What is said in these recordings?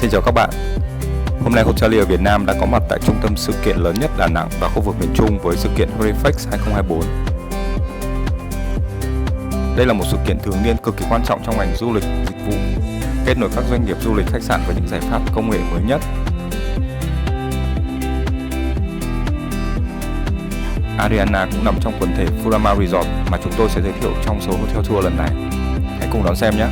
Xin chào các bạn. Hôm nay Hotellier ở Việt Nam đã có mặt tại trung tâm sự kiện lớn nhất Đà Nẵng và khu vực miền Trung với sự kiện Horifex 2024. Đây là một sự kiện thường niên cực kỳ quan trọng trong ngành du lịch, dịch vụ, kết nối các doanh nghiệp du lịch khách sạn với những giải pháp công nghệ mới nhất. Ariana cũng nằm trong quần thể Furama Resort mà chúng tôi sẽ giới thiệu trong số Hotel Tour lần này. Hãy cùng đón xem nhé!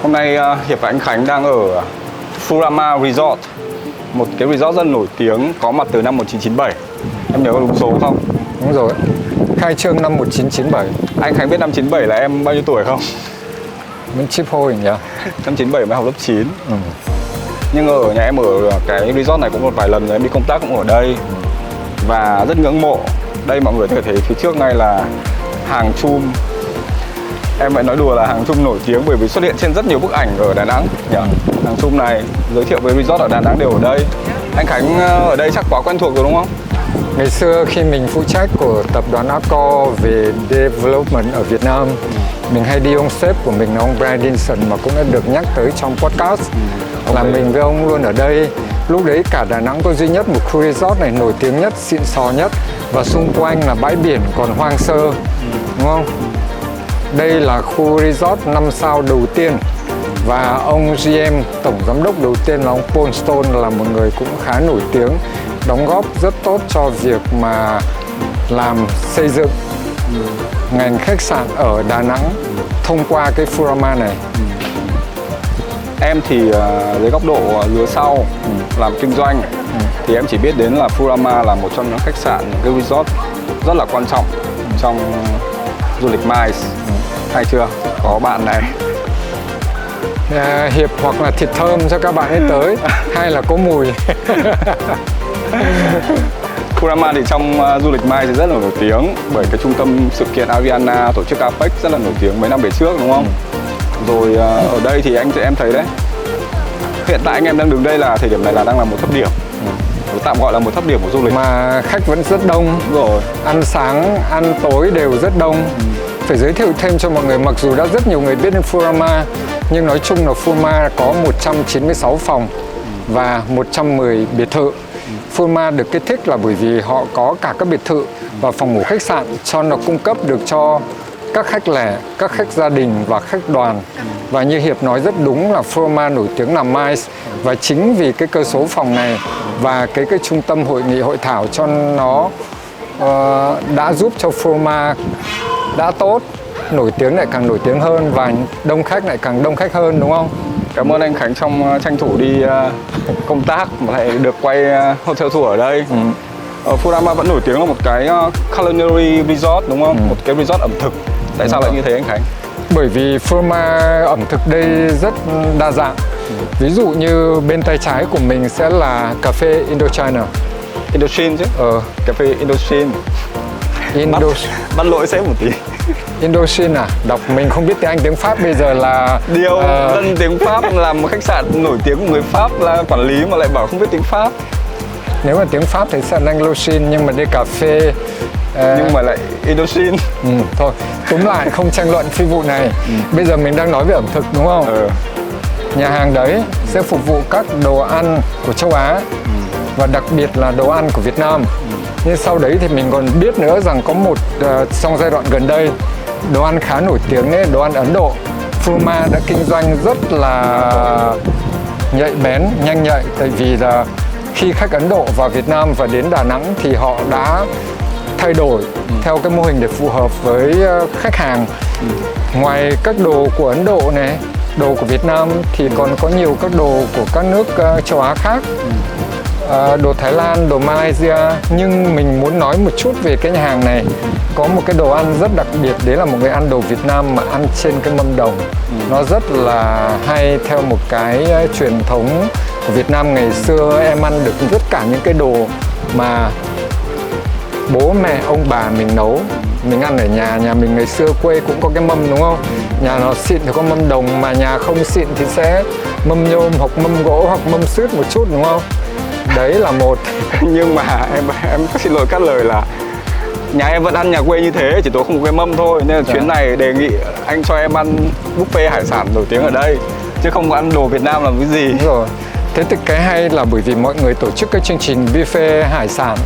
Hôm nay Hiệp và anh Khánh đang ở Furama Resort, một cái resort rất nổi tiếng có mặt từ năm 1997. Em nhớ có đúng số không? Đúng rồi, khai trương năm 1997. Anh Khánh biết năm 97 là em bao nhiêu tuổi không? Mình chip hôi nhỉ? Năm 97 mới học lớp 9. Nhưng ở nhà em ở cái resort này cũng một vài lần rồi, em đi công tác cũng ở đây. Và rất ngưỡng mộ. Đây mọi người có thể thấy phía trước ngay là hàng chum. Em phải nói đùa là hàng chum nổi tiếng bởi vì xuất hiện trên rất nhiều bức ảnh ở Đà Nẵng nhỉ? Hàng chum này giới thiệu với resort ở Đà Nẵng đều ở đây. Anh Khánh ở đây chắc quá quen thuộc rồi đúng không? Ngày xưa khi mình phụ trách của tập đoàn Accor về development ở Việt Nam, mình hay đi ông sếp của mình là ông Brian Dinson mà cũng đã được nhắc tới trong podcast. Là mình với ông luôn ở đây. Lúc đấy cả Đà Nẵng có duy nhất một khu resort này nổi tiếng nhất, xịn sò nhất, và xung quanh là bãi biển còn hoang sơ, đúng không? Đây là khu resort 5 sao đầu tiên và ông GM, tổng giám đốc đầu tiên là ông Paul Stone là một người cũng khá nổi tiếng, đóng góp rất tốt cho việc mà làm xây dựng ngành khách sạn ở Đà Nẵng thông qua cái Furama này. Em thì dưới góc độ dưới sau làm kinh doanh thì em chỉ biết đến là Furama là một trong những khách sạn, cái resort rất là quan trọng trong du lịch MICE. Hay chưa? Có bạn này Hiệp hoặc là thịt thơm cho các bạn ấy tới hay là có mùi. Furama thì trong du lịch MICE thì rất là nổi tiếng bởi cái trung tâm sự kiện Ariana tổ chức APEC rất là nổi tiếng mấy năm về trước đúng không? Rồi ở đây thì em thấy đấy, hiện tại anh em đang đứng đây là thời điểm này là đang là một thấp điểm, tạm gọi là một thấp điểm của du lịch mà khách vẫn rất đông. Đúng rồi, ăn sáng ăn tối đều rất đông. Phải giới thiệu thêm cho mọi người, mặc dù đã rất nhiều người biết đến Furama nhưng nói chung là Furama có 196 phòng và 110 biệt thự. Furama được kích thích là bởi vì họ có cả các biệt thự và phòng ngủ khách sạn cho nó cung cấp được cho các khách lẻ, các khách gia đình và khách đoàn. Và như Hiệp nói rất đúng là Furama nổi tiếng là MICE, và chính vì cái cơ số phòng này và cái trung tâm hội nghị hội thảo cho nó đã giúp cho Furama đã tốt, nổi tiếng lại càng nổi tiếng hơn và đông khách lại càng đông khách hơn, đúng không? Cảm ơn anh Khánh trong tranh thủ đi công tác mà lại được quay hotel tour ở đây. Furama vẫn nổi tiếng là một cái culinary resort đúng không? Một cái resort ẩm thực. Tại sao lại như thế anh Khánh? Bởi vì Furama ẩm thực đây rất đa dạng. Ví dụ như bên tay trái của mình sẽ là cà phê Indochina. Indochine chứ? Cà phê Indochine. Bắt lỗi sếp một tí. Indochine à? Đọc mình không biết tiếng Anh tiếng Pháp bây giờ là điều dân tiếng Pháp làm một khách sạn nổi tiếng của người Pháp là quản lý mà lại bảo không biết tiếng Pháp. Nếu mà tiếng Pháp thì sẽ là Indochine, nhưng mà đây cà phê nhưng mà lại Indochine. Thôi, túm lại không tranh luận phi vụ này. Bây giờ mình đang nói về ẩm thực đúng không? Nhà hàng đấy sẽ phục vụ các đồ ăn của châu Á và đặc biệt là đồ ăn của Việt Nam. Nhưng sau đấy thì mình còn biết nữa rằng có một trong giai đoạn gần đây đồ ăn khá nổi tiếng ấy, đồ ăn Ấn Độ. Furama đã kinh doanh rất là nhạy bén, nhanh nhạy, tại vì là khi khách Ấn Độ vào Việt Nam và đến Đà Nẵng thì họ đã thay đổi theo cái mô hình để phù hợp với khách hàng. Ngoài các đồ của Ấn Độ này, đồ của Việt Nam thì còn có nhiều các đồ của các nước châu Á khác. Đồ Thái Lan, đồ Malaysia. Nhưng mình muốn nói một chút về cái nhà hàng này. Có một cái đồ ăn rất đặc biệt, đấy là một cái ăn đồ Việt Nam mà ăn trên cái mâm đồng. Nó rất là hay, theo một cái truyền thống của Việt Nam ngày xưa. Em ăn được tất cả những cái đồ mà bố mẹ ông bà mình nấu, mình ăn ở nhà mình ngày xưa quê cũng có cái mâm đúng không? Nhà nó xịn thì có mâm đồng, mà nhà không xịn thì sẽ mâm nhôm hoặc mâm gỗ hoặc mâm sứt một chút đúng không? Đấy là một. Nhưng mà em xin lỗi cắt lời là nhà em vẫn ăn nhà quê như thế, chỉ tôi không có cái mâm thôi. Nên là chuyến này đề nghị anh cho em ăn buffet hải sản nổi tiếng ở đây, chứ không có ăn đồ Việt Nam làm cái gì. Đúng rồi. Thế thì cái hay là bởi vì mọi người tổ chức các chương trình buffet hải sản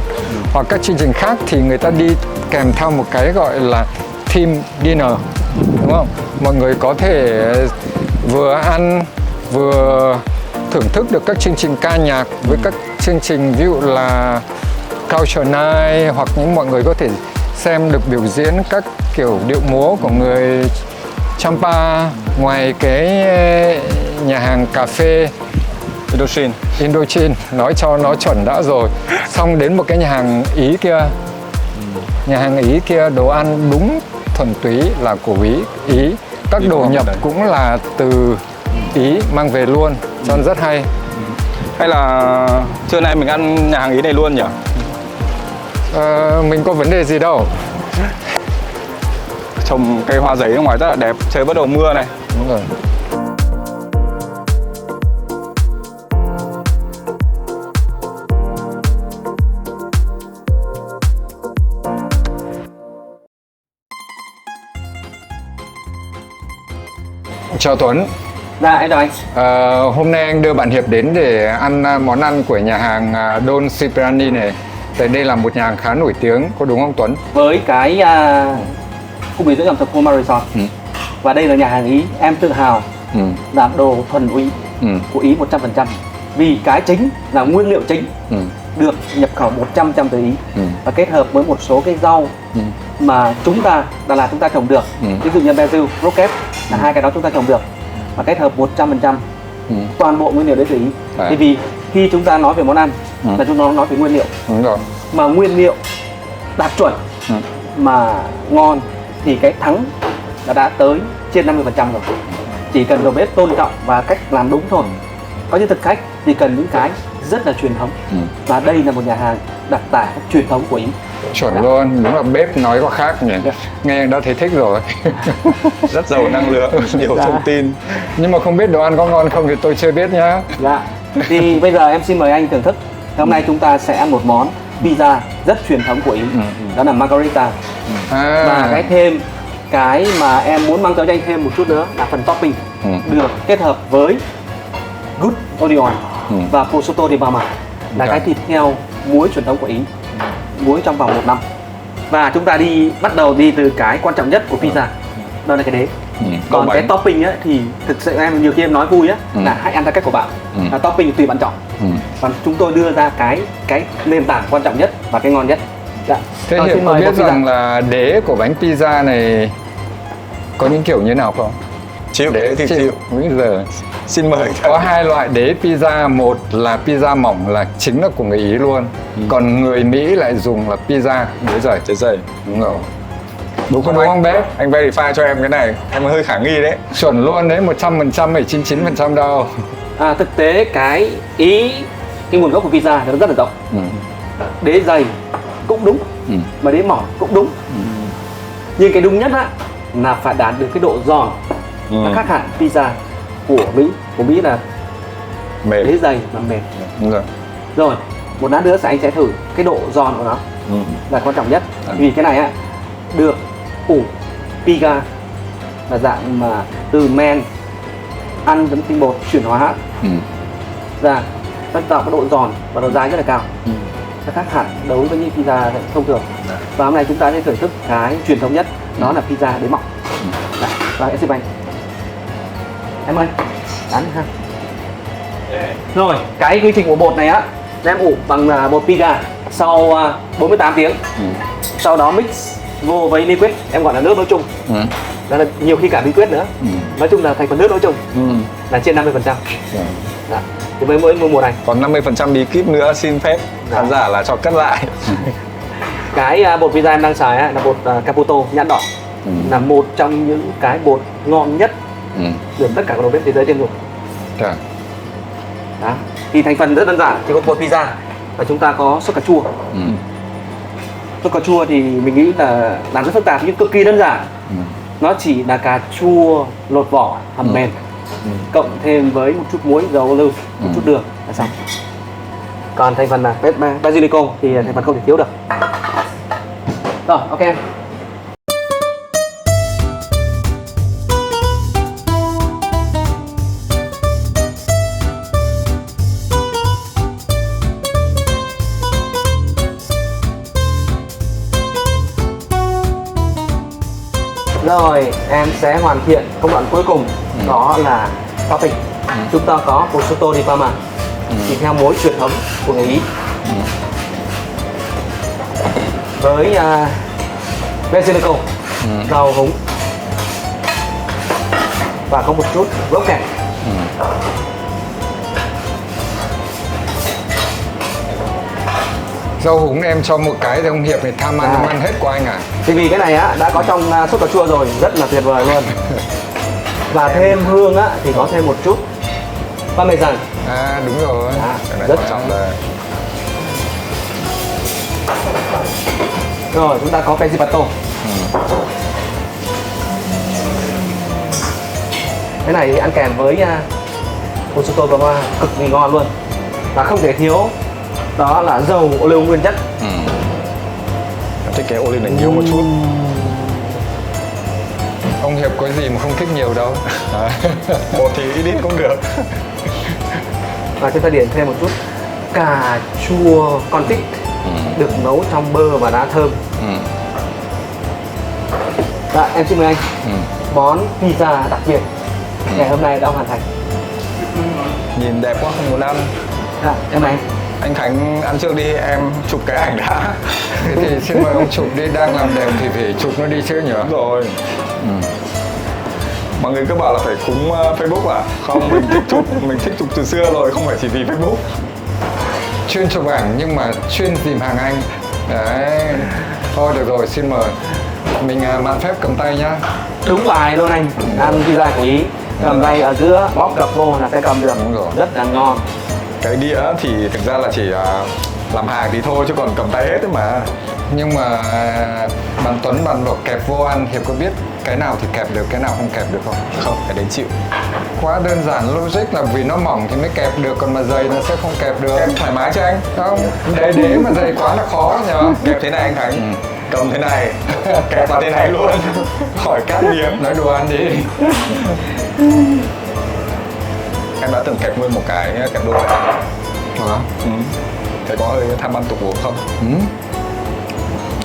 hoặc các chương trình khác thì người ta đi kèm theo một cái gọi là team dinner, đúng không? Mọi người có thể vừa ăn vừa thưởng thức được các chương trình ca nhạc với các chương trình ví dụ là culture night, hoặc những mọi người có thể xem được biểu diễn các kiểu điệu múa của người Champa ngoài cái nhà hàng cà phê Indochine, nói cho nó chuẩn đã rồi. Xong đến một cái nhà hàng Ý kia, nhà hàng Ý kia đồ ăn đúng thuần túy là của Ý, các đồ nhập cũng là từ Ý mang về luôn, cho nên rất hay. Hay là trưa nay mình ăn nhà hàng Ý này luôn nhỉ? Mình có vấn đề gì đâu. Trồng cây hoa giấy ở ngoài rất là đẹp, trời bắt đầu mưa này. Đúng rồi. Chào Tuấn. Dạ em chào anh. Hôm nay anh đưa bạn Hiệp đến để ăn món ăn của nhà hàng Don Cipriani này. Tại đây là một nhà hàng khá nổi tiếng, có đúng không Tuấn? Với cái khu nghỉ dưỡng ẩm thực Homa Resort, và đây là nhà hàng Ý, em tự hào làm đồ thuần Ý của Ý 100%. Vì cái chính là nguyên liệu chính được nhập khẩu 100% từ Ý và kết hợp với một số cái rau mà chúng ta Đà Lạt chúng ta trồng được, ví dụ như basil, roquette là hai cái đó chúng ta trồng được và kết hợp 100% toàn bộ nguyên liệu đến từ Ý. Bởi vì khi chúng ta nói về món ăn là chúng ta nói về nguyên liệu. Đúng rồi. Mà nguyên liệu đạt chuẩn mà ngon thì cái thắng đã tới trên 50% rồi. Chỉ cần đầu bếp tôn trọng và cách làm đúng thôi. Có những thực khách thì cần những cái rất là truyền thống. Và đây là một nhà hàng đặc tả truyền thống của Ý. Chuẩn luôn, đúng là bếp nói có khác nhỉ. Nghe đã thấy thích rồi. Rất giàu năng lượng, nhiều thông tin. Nhưng mà không biết đồ ăn có ngon không thì tôi chưa biết nhá. Dạ. Thì bây giờ em xin mời anh thưởng thức. Hôm nay chúng ta sẽ ăn một món pizza rất truyền thống của Ý. Đó là margarita. Và cái thêm cái mà em muốn mang tới cho anh thêm một chút nữa là phần topping được kết hợp với good onion và prosciutto di Parma, là cái thịt heo muối truyền thống của Ý, muối trong vòng 1 năm. Và chúng ta bắt đầu đi từ cái quan trọng nhất của pizza, đó là cái đế. Còn cái topping á thì thực sự em nhiều khi em nói vui á là hãy ăn theo cách của bạn. Là topping tùy bạn chọn. Và chúng tôi đưa ra cái nền tảng quan trọng nhất và cái ngon nhất. Dạ. Thế Hiệp có biết rằng là đế của bánh pizza này có những kiểu như nào không? Chịu. Đế thì chịu. Bây giờ xin mời. Có hai loại đế pizza, một là pizza mỏng là chính là của người Ý luôn. Còn người Mỹ lại dùng là pizza đế dày. Đúng rồi. Đúng không bếp? Anh verify cho em cái này, em hơi khả nghi đấy. Chuẩn luôn đấy, 100% hay 99% đâu. Thực tế cái nguồn gốc của pizza nó rất là rộng. Đế dày cũng đúng, mà đế mỏng cũng đúng. Nhưng cái đúng nhất á là phải đạt được cái độ giòn. Nó khác hẳn pizza của Mỹ. Của Mỹ là mềm, đế dày mà mềm. Đúng rồi. Rồi, một lát nữa anh sẽ thử cái độ giòn của nó là quan trọng nhất. Vì cái này á được ủ piga là dạng mà từ men ăn giống tinh bột chuyển hóa ra, nó tạo cái độ giòn và độ dai rất là cao. Nó khác hẳn đối với những pizza thông thường. Và hôm nay chúng ta sẽ thưởng thức cái truyền thống nhất, đó là pizza đế mỏng. Và em xin anh. Em ơi, ăn ha. Rồi, cái quy trình của bột này á, em ủ bằng bột piga sau 48 tiếng. Sau đó mix vô với liquid, em gọi là nước nói chung. Đó là nhiều khi cả liquid nữa. Nói chung là thành phần nước nói chung là trên 50%. Dạ. Thì với mỗi mùa này. Còn 50% bí kíp nữa xin phép khán giả là cho cắt lại. Cái bột pizza em đang xài là bột Caputo nhãn đỏ. Là một trong những cái bột ngon nhất được tất cả các đầu bếp thế giới trên dùng. Đó. Thì thành phần rất đơn giản, chỉ có bột pizza và chúng ta có sốt cà chua, Sốt cà chua thì mình nghĩ là làm rất phức tạp nhưng cực kỳ đơn giản. Nó chỉ là cà chua lột vỏ hầm mềm, cộng thêm với một chút muối, dầu ô liu, một chút đường là xong. Còn thành phần là basilico thì thành phần không thể thiếu được. Rồi, ok. Rồi, em sẽ hoàn thiện công đoạn cuối cùng, đó là topping. Chúng ta có prosciutto di Parma, thì theo mối truyền thống của người Ý. Với basilico, rau húng và có một chút gốc kèm. Rau húng em cho một cái thì ông Hiệp thì tham ăn, ăn hết của anh à? Thì vì cái này á đã có trong sốt cà chua rồi, rất là tuyệt vời luôn. Và thêm hương á thì có thêm một chút parmesan. À đúng rồi. Cái này Rất quan trọng đây. Rồi chúng ta có pesto. Cái này ăn kèm với prosciutto Parma cực kỳ ngon luôn. Và không thể thiếu đó là dầu ô liu nguyên chất. Thích cái ô liu này nhiều một chút. Ông Hiệp có gì mà không thích nhiều đâu. Một thì ít cũng được. Và chúng ta điển thêm một chút cà chua confit được nấu trong bơ và đá thơm. Dạ, em xin mời anh. Món pizza đặc biệt ngày hôm nay đã hoàn thành. Nhìn đẹp quá không muốn ăn. Dạ, em mời anh. Anh Khánh ăn trước đi, em chụp cái ảnh đã. Thế thì xin mời ông chụp đi, đang làm đều thì phải chụp nó đi chứ nhỉ? Đúng rồi. Mọi người cứ bảo là phải cúng Facebook à? Không, mình thích chụp từ xưa rồi, không phải chỉ vì Facebook. Chuyên chụp ảnh nhưng mà chuyên tìm hàng Anh. Đấy. Thôi được rồi, xin mời. Mình mạn phép cầm tay nhá. Đúng bài luôn anh. Ăn pizza của Ý, cầm tay ở giữa, bóp cặp vô là sẽ cầm được. Đúng rồi. Rất là ngon. Cái đĩa thì thực ra là chỉ làm hàng tí thôi chứ còn cầm tay hết đấy mà. Nhưng mà bạn Tuấn bạn bảo kẹp vô ăn, Hiệp có biết cái nào thì kẹp được, cái nào không kẹp được không? Không, cái đến chịu. Quá đơn giản, logic là vì nó mỏng thì mới kẹp được, còn mà dày nó sẽ không kẹp được. Em thoải mái chứ anh? Không, đế mà dày quá là khó nhờ. Kẹp thế này anh Khánh. Cầm thế này, kẹp vào thế này luôn. Khỏi cắt miếng. Nói đồ ăn đi. Em đã từng kẹp nguyên một cái kẹp đôi. Hả? Thế có hơi tham ăn tục uống không?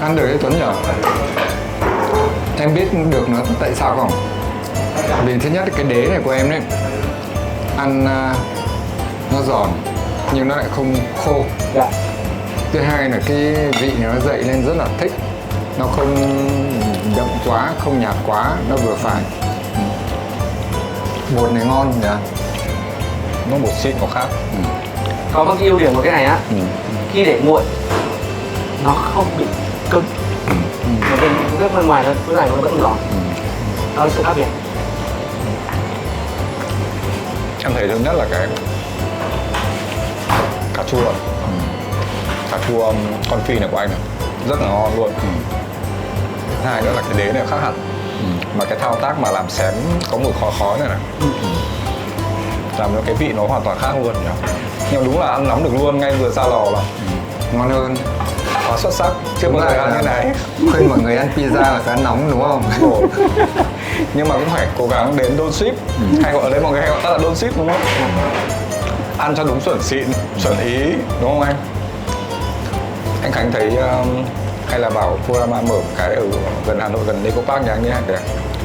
Ăn được đấy Tuấn nhở? Em biết được nữa, tại sao không? Vì thứ nhất cái đế này của em đấy, ăn nó giòn nhưng nó lại không khô. Dạ. Thứ hai là cái vị nó dậy lên rất là thích. Nó không đậm quá, không nhạt quá, nó vừa phải. Bột này ngon nhỉ? Nó bột xịn có khác. Có một cái ưu điểm của cái này á, khi để nguội nó không bị cứng. Mà bên ngoài nó này nó vẫn giòn. Đó là sự khác biệt. Em thấy thứ nhất là cái cà chua. Cà chua con phi này của anh này rất là ngon luôn. Hai nữa là cái đế này khác hẳn. Mà cái thao tác mà làm xém có mùi khói khói này này, làm cho cái vị nó hoàn toàn khác luôn nhỉ. Nhưng mà đúng là ăn nóng được luôn ngay vừa ra lò là Ngon hơn. quá xuất sắc. Chưa bao giờ ăn như này. Khuyên mọi người ăn pizza là phải ăn nóng đúng không? Nhưng mà cũng phải cố gắng đến Don't Ship. Hay gọi ở đây mọi người hay gọi tắt là Don't Ship đúng không? Ăn cho đúng chuẩn xịn, chuẩn ý đúng không anh? Anh Khánh thấy hay là bảo Furama mở một cái ở gần Hà Nội, gần Eco Park nhà anh đi hả? Để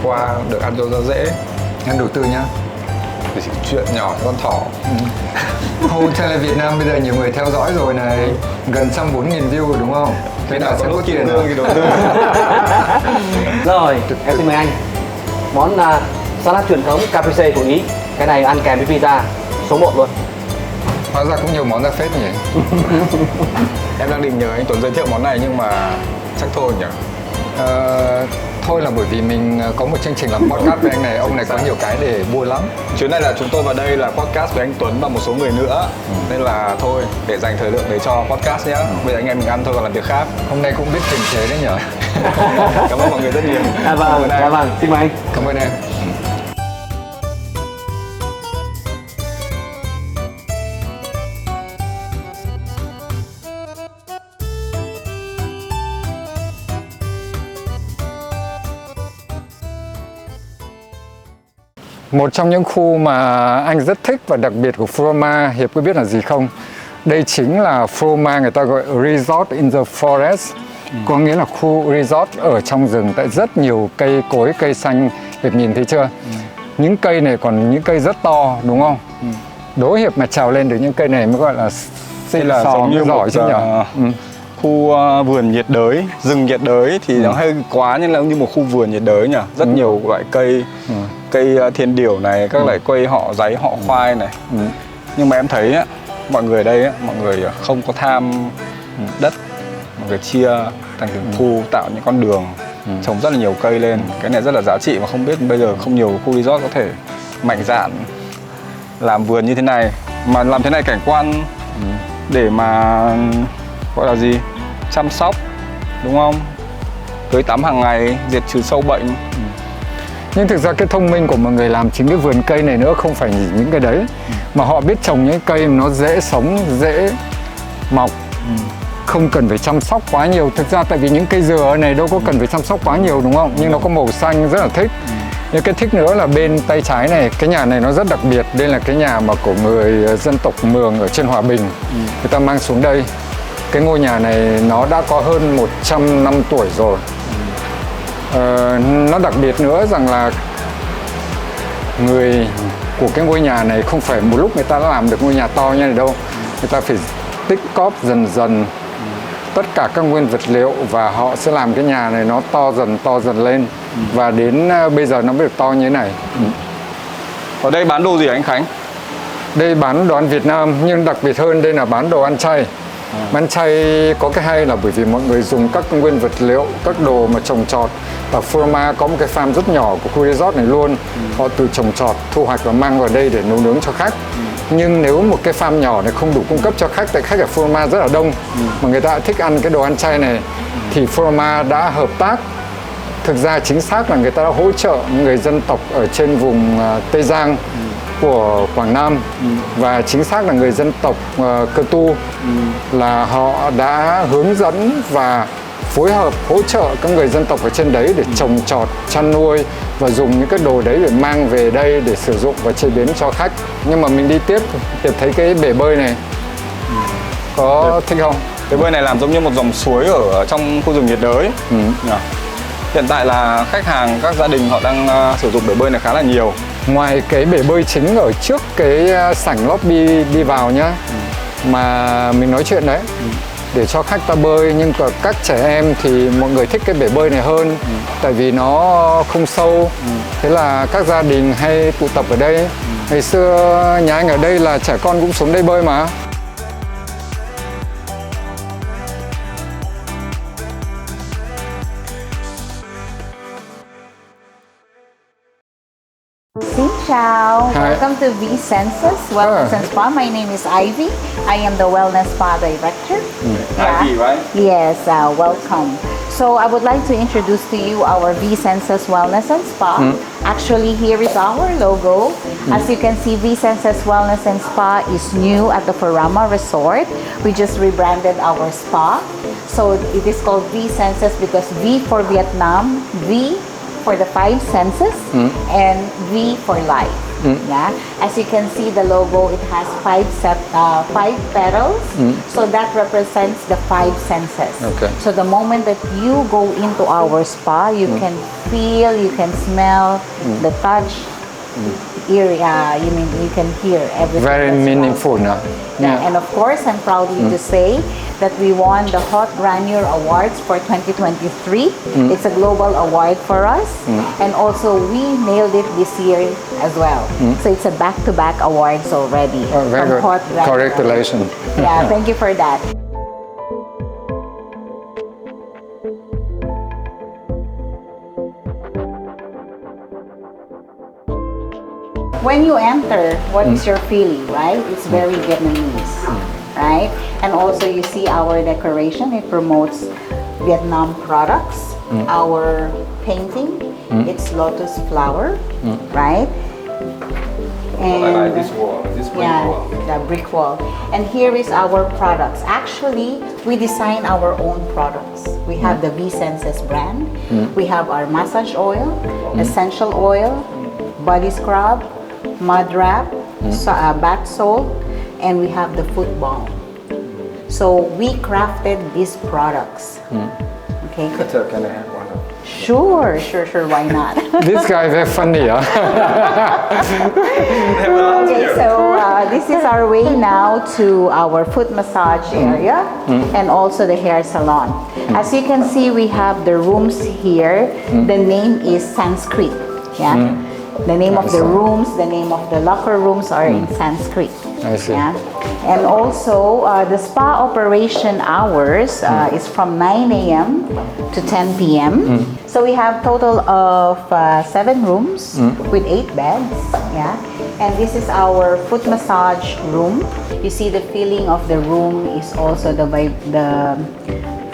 qua được ăn cho nó dễ. Ăn đầu tư nhá. Thì chuyện nhỏ cho con thỏ. Hotel Việt Nam bây giờ nhiều người theo dõi rồi này, gần 140.000 view rồi đúng không? Thế Nào là sẽ có tiền lương thì đầu tư. Rồi, em xin mời anh. Món salad truyền thống caprese của Ý. Cái này ăn kèm với pizza số 1 luôn. Hóa ra cũng nhiều món ra phết nhỉ. Em đang định nhờ anh Tuấn giới thiệu món này nhưng mà chắc thôi nhỉ. Thôi là bởi vì mình có một chương trình làm podcast với anh này, ông này có nhiều cái để buôn lắm. Chuyến này là chúng tôi vào đây là podcast với anh Tuấn và một số người nữa. Nên là thôi, để dành thời lượng để cho podcast nhé. Bây giờ anh em mình ăn thôi còn làm việc khác. Hôm nay cũng biết kiềm chế đấy nhở. Cảm ơn mọi người rất nhiều. Dạ vâng, xin mời anh. Cảm ơn em. Một trong những khu mà anh rất thích và đặc biệt của Froma, Hiệp có biết là gì không? Đây chính là Froma, người ta gọi Resort in the Forest. Có nghĩa là khu resort ở trong rừng, tại rất nhiều cây cối, cây xanh. Hiệp nhìn thấy chưa? Những cây này còn những cây rất to, đúng không? Đố Hiệp mà trèo lên được những cây này mới gọi là Đây là giống như giỏi một chứ nhở? khu vườn nhiệt đới, rừng nhiệt đới thì nó hơi quá, nhưng là như một khu vườn nhiệt đới nhỉ. Rất nhiều loại cây, cây thiên điểu này, các loại cây họ giấy, họ khoai này. Nhưng mà em thấy á, mọi người đây á, mọi người không có tham đất, mọi người chia thành từng khu, tạo những con đường, trồng rất là nhiều cây lên. Cái này rất là giá trị mà không biết bây giờ không nhiều khu resort có thể mạnh dạn làm vườn như thế này, mà làm thế này cảnh quan để mà gọi là gì, chăm sóc, đúng không, tưới tắm hàng ngày, diệt trừ sâu bệnh. Nhưng thực ra cái thông minh của mọi người làm chính cái vườn cây này nữa không phải những cái đấy, mà họ biết trồng những cây mà nó dễ sống, dễ mọc, không cần phải chăm sóc quá nhiều. Thực ra tại vì những cây dừa này đâu có cần phải chăm sóc quá nhiều, đúng không? Nhưng nó có màu xanh rất là thích. Nhưng cái thích nữa là bên tay trái này, cái nhà này nó rất đặc biệt. Đây là cái nhà mà của người dân tộc Mường ở trên Hòa Bình. Người ta mang xuống đây. Cái ngôi nhà này nó đã có hơn 100 năm tuổi rồi. Nó đặc biệt nữa rằng là người của cái ngôi nhà này không phải một lúc người ta đã làm được ngôi nhà to như này đâu. Người ta phải tích cóp dần dần tất cả các nguyên vật liệu và họ sẽ làm cái nhà này nó to dần lên. Và đến bây giờ nó mới được to như thế này. Ở đây bán đồ gì hả anh Khánh? Đây bán đồ ăn Việt Nam, nhưng đặc biệt hơn đây là bán đồ ăn chay. Bán chay có cái hay là bởi vì mọi người dùng các nguyên vật liệu, các đồ mà trồng trọt. Và Froma có một cái farm rất nhỏ của khu resort này luôn. Họ từ trồng trọt, thu hoạch và mang vào đây để nấu nướng cho khách. Nhưng nếu một cái farm nhỏ này không đủ cung cấp cho khách, tại khách ở Froma rất là đông, mà người ta thích ăn cái đồ ăn chay này, thì Froma đã hợp tác. Thực ra chính xác là người ta đã hỗ trợ người dân tộc ở trên vùng Tây Giang của Quảng Nam, và chính xác là người dân tộc Cơ Tu, là họ đã hướng dẫn và phối hợp hỗ trợ các người dân tộc ở trên đấy để trồng trọt, chăn nuôi và dùng những cái đồ đấy để mang về đây để sử dụng và chế biến cho khách. Nhưng mà mình đi tiếp thì thấy cái bể bơi này, có thích không? Bể bơi này làm giống như một dòng suối ở trong khu rừng nhiệt đới. Hiện tại là khách hàng, các gia đình họ đang sử dụng bể bơi này khá là nhiều. Ngoài cái bể bơi chính ở trước cái sảnh lobby đi vào nhá, mà mình nói chuyện đấy, để cho khách ta bơi, nhưng các trẻ em thì mọi người thích cái bể bơi này hơn, tại vì nó không sâu. Thế là các gia đình hay tụ tập ở đây. Ngày xưa nhà anh ở đây là trẻ con cũng xuống đây bơi mà. Xin chào. Hi. Welcome to V Senses Wellness and Spa. My name is Ivy. I am the Wellness Spa Director. Ivy, right? Yes, welcome. So I would like to introduce to you our V Senses Wellness and Spa. Actually, here is our logo. As you can see, V Senses Wellness and Spa is new at the Froma Resort. We just rebranded our spa. So it is called V Senses because V for Vietnam, V for the five senses, and V for life. Yeah, as you can see, the logo, it has five petals, so that represents the five senses. Okay. So the moment that you go into our spa, you can feel, you can smell, the touch, area. You can hear everything. Very as well. meaningful now. Yeah. And of course, I'm proudly to say that we won the Hot Granier Awards for 2023. It's a global award for us. And also, we nailed it this year as well. So it's a back-to-back awards already. Very from good. Hot Granier. Congratulations. Yeah, thank you for that. when you enter, what is your feeling, right? It's very Vietnamese, right? And also you see our decoration, it promotes Vietnam products. Our painting, it's lotus flower, right? And I like this wall, this brick yeah, wall. the brick wall. And here is our products. Actually, we design our own products. We have the V-Senses brand. We have our massage oil, essential oil, body scrub, mud wrap, bath salt, and we have the foot balm. So we crafted these products. Okay. Cutter, can I have one? Sure, why not? This guy very funny, huh? Okay, so this is our way now to our foot massage area and also the hair salon. As you can see, we have the rooms here. The name is Sanskrit. Yeah, the name of the rooms, the name of the locker rooms are in Sanskrit. I see. Yeah, and also the spa operation hours is from 9 a.m. to 10 p.m. So we have total of 7 rooms with 8 beds. Yeah, and this is our foot massage room. You see the feeling of the room is also the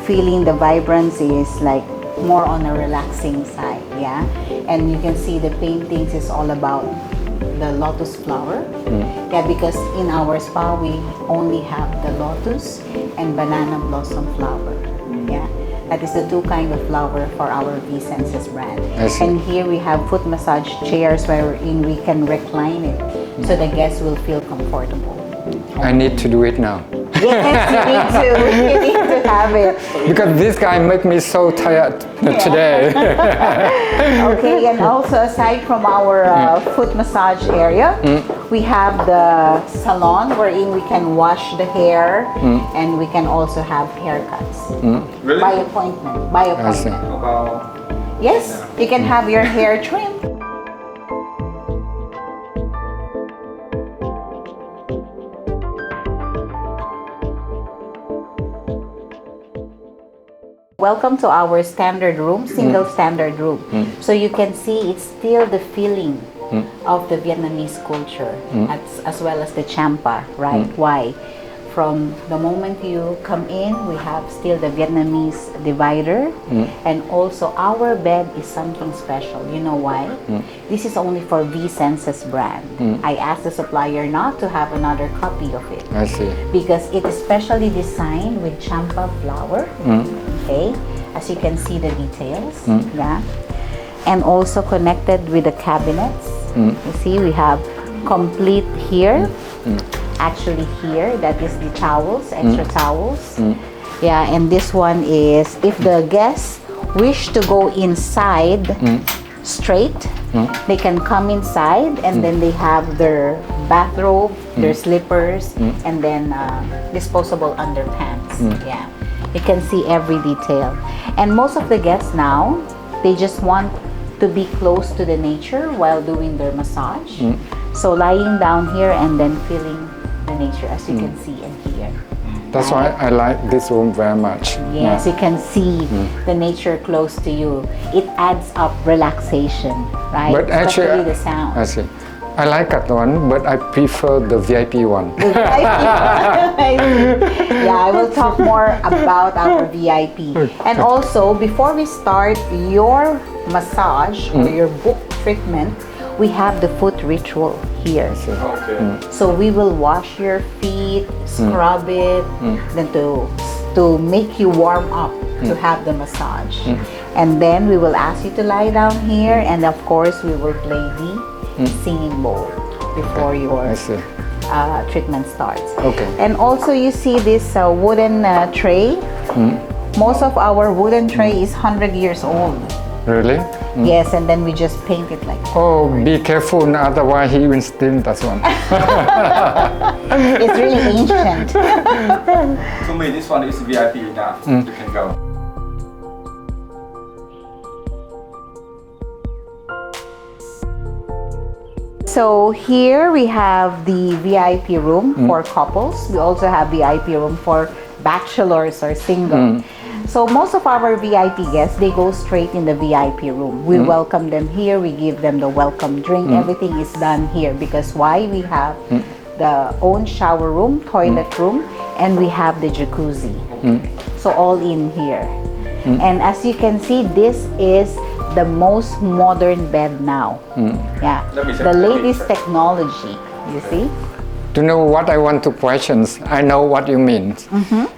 feeling, the vibrance is like more on a relaxing side. Yeah, and you can see the paintings is all about the lotus flower. Yeah, because in our spa we only have the lotus and banana blossom flower. Yeah, that is the 2 kind of flower for our V-Senses brand. I see. And here we have foot massage chairs wherein we can recline it so the guests will feel comfortable. I need to do it now. Yes, you need to have it. Because this guy make me so tired today. Okay, and also aside from our foot massage area, we have the salon wherein we can wash the hair and we can also have haircuts Really? by appointment. By I see. appointment. About Yes, you can have your hair trimmed. Welcome to our standard room, single standard room. So you can see it's still the feeling of the Vietnamese culture as well as the champa, right? Why? From the moment you come in, we have still the Vietnamese divider, and also our bed is something special. You know why? This is only for V-Senses brand. I asked the supplier not to have another copy of it I see. because it is specially designed with champa flower. Okay, as you can see the details. Yeah, and also connected with the cabinets. You see, we have complete here. Actually here, that is the towels, extra towels. Yeah, and this one is if the guests wish to go inside straight, they can come inside and then they have their bathrobe, their slippers, and then disposable underpants. Yeah, you can see every detail. And most of the guests now, they just want to be close to the nature while doing their massage. So lying down here and then feeling the nature, as you can see and hear. That's why I like this room very much. Yes, you can see the nature close to you. It adds up relaxation, right? But actually, especially the sound. I see. I like that one, but I prefer the VIP one. The VIP. Yeah, I will talk more about our VIP. And also, before we start your massage or your book treatment, we have the foot ritual here. okay. So we will wash your feet, scrub it, then to make you warm up to have the massage. And then we will ask you to lie down here, and of course we will play the singing bowl before your I see. treatment starts. Okay. And also you see this wooden tray. Most of our wooden tray is 100 years old. Really? Yes, and then we just paint it like that. Oh, be careful, otherwise he will steal that one. It's really ancient. To me, this one is VIP now. You can go. So here we have the VIP room for couples. We also have VIP room for bachelors or single. So most of our VIP guests, they go straight in the VIP room. We welcome them here. We give them the welcome drink. Everything is done here because why? We have the own shower room, toilet room, and we have the jacuzzi. So all in here. And as you can see, this is the most modern bed now. Yeah, the latest technology. You see? To know what I want to question, I know what you mean.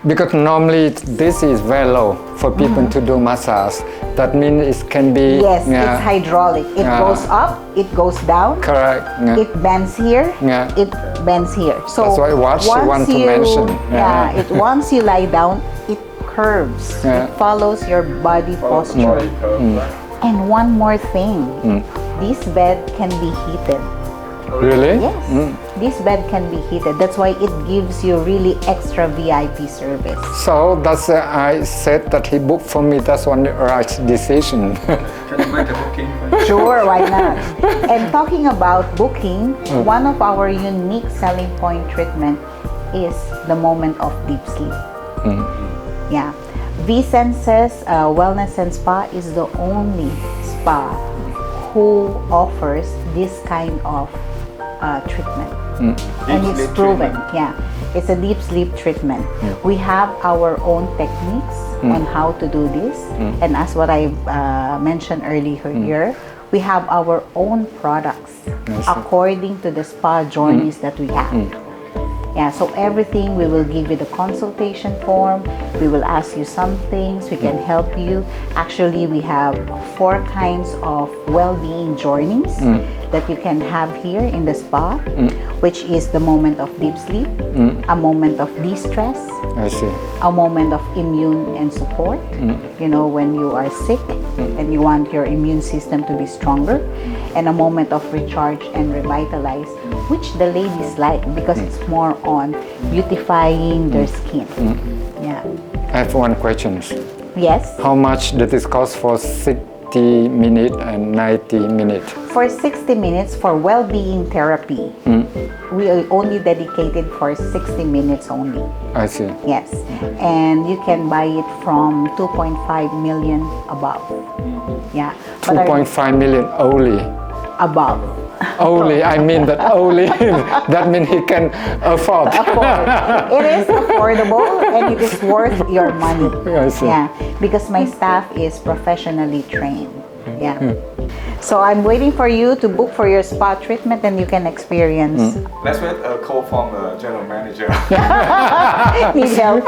Because normally this is very low for people to do massage. That means it can be... Yes, it's hydraulic. It goes up, it goes down. Correct. Yeah. It bends here, it bends here. So that's why what she want to mention. Once you lie down, it curves. It follows your body posture. And one more thing, this bed can be heated. Really? Yes, this bed can be heated. That's why it gives you really extra VIP service. So that's I said that he booked for me. That's one right decision. Can you make a booking? Sure, why not? And talking about booking, one of our unique selling point treatment is the moment of deep sleep. Yeah, V-Senses Wellness and Spa is the only spa who offers this kind of treatment. And it's proven. Yeah, it's a deep sleep treatment. We have our own techniques on how to do this. And as what I mentioned earlier, we have our own products according to the spa journeys that we have. Yeah, so everything, we will give you the consultation form. We will ask you some things. We can help you. Actually, we have 4 kinds of well-being journeys that you can have here in the spa, which is the moment of deep sleep, a moment of de-stress, I see. a moment of immune and support, you know, when you are sick and you want your immune system to be stronger, and a moment of recharge and revitalize, which the ladies like because it's more on beautifying their skin. Yeah. I have one question. Yes. How much does it cost for 60 minutes and 90 minutes? For 60 minutes for well-being therapy, we are only dedicated for 60 minutes only. I see. Yes. And you can buy it from 2.5 million above. Yeah. But 2.5 million only. above. Only, I mean that only. That means he can afford. It is affordable and it is worth your money. I see. Yeah, because my staff is professionally trained. Yeah. So I'm waiting for you to book for your spa treatment and you can experience. Let's wait a call from the general manager. Need help.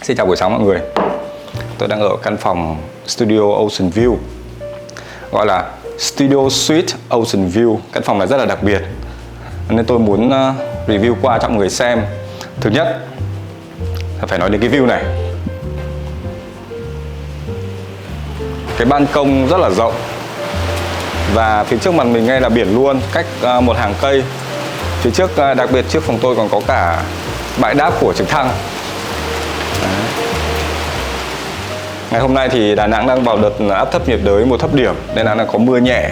Xin chào buổi sáng mọi người. Tôi đang ở căn phòng Studio Ocean View, gọi là Studio Suite Ocean View. Căn phòng này rất là đặc biệt nên tôi muốn review qua cho mọi người xem. Thứ nhất là phải nói đến cái view này. Cái ban công rất là rộng và phía trước mặt mình ngay là biển luôn, cách một hàng cây. Phía trước, đặc biệt trước phòng tôi còn có cả bãi đáp của trực thăng. Ngày hôm nay thì Đà Nẵng đang vào đợt áp thấp nhiệt đới mùa thấp điểm nên là có mưa nhẹ.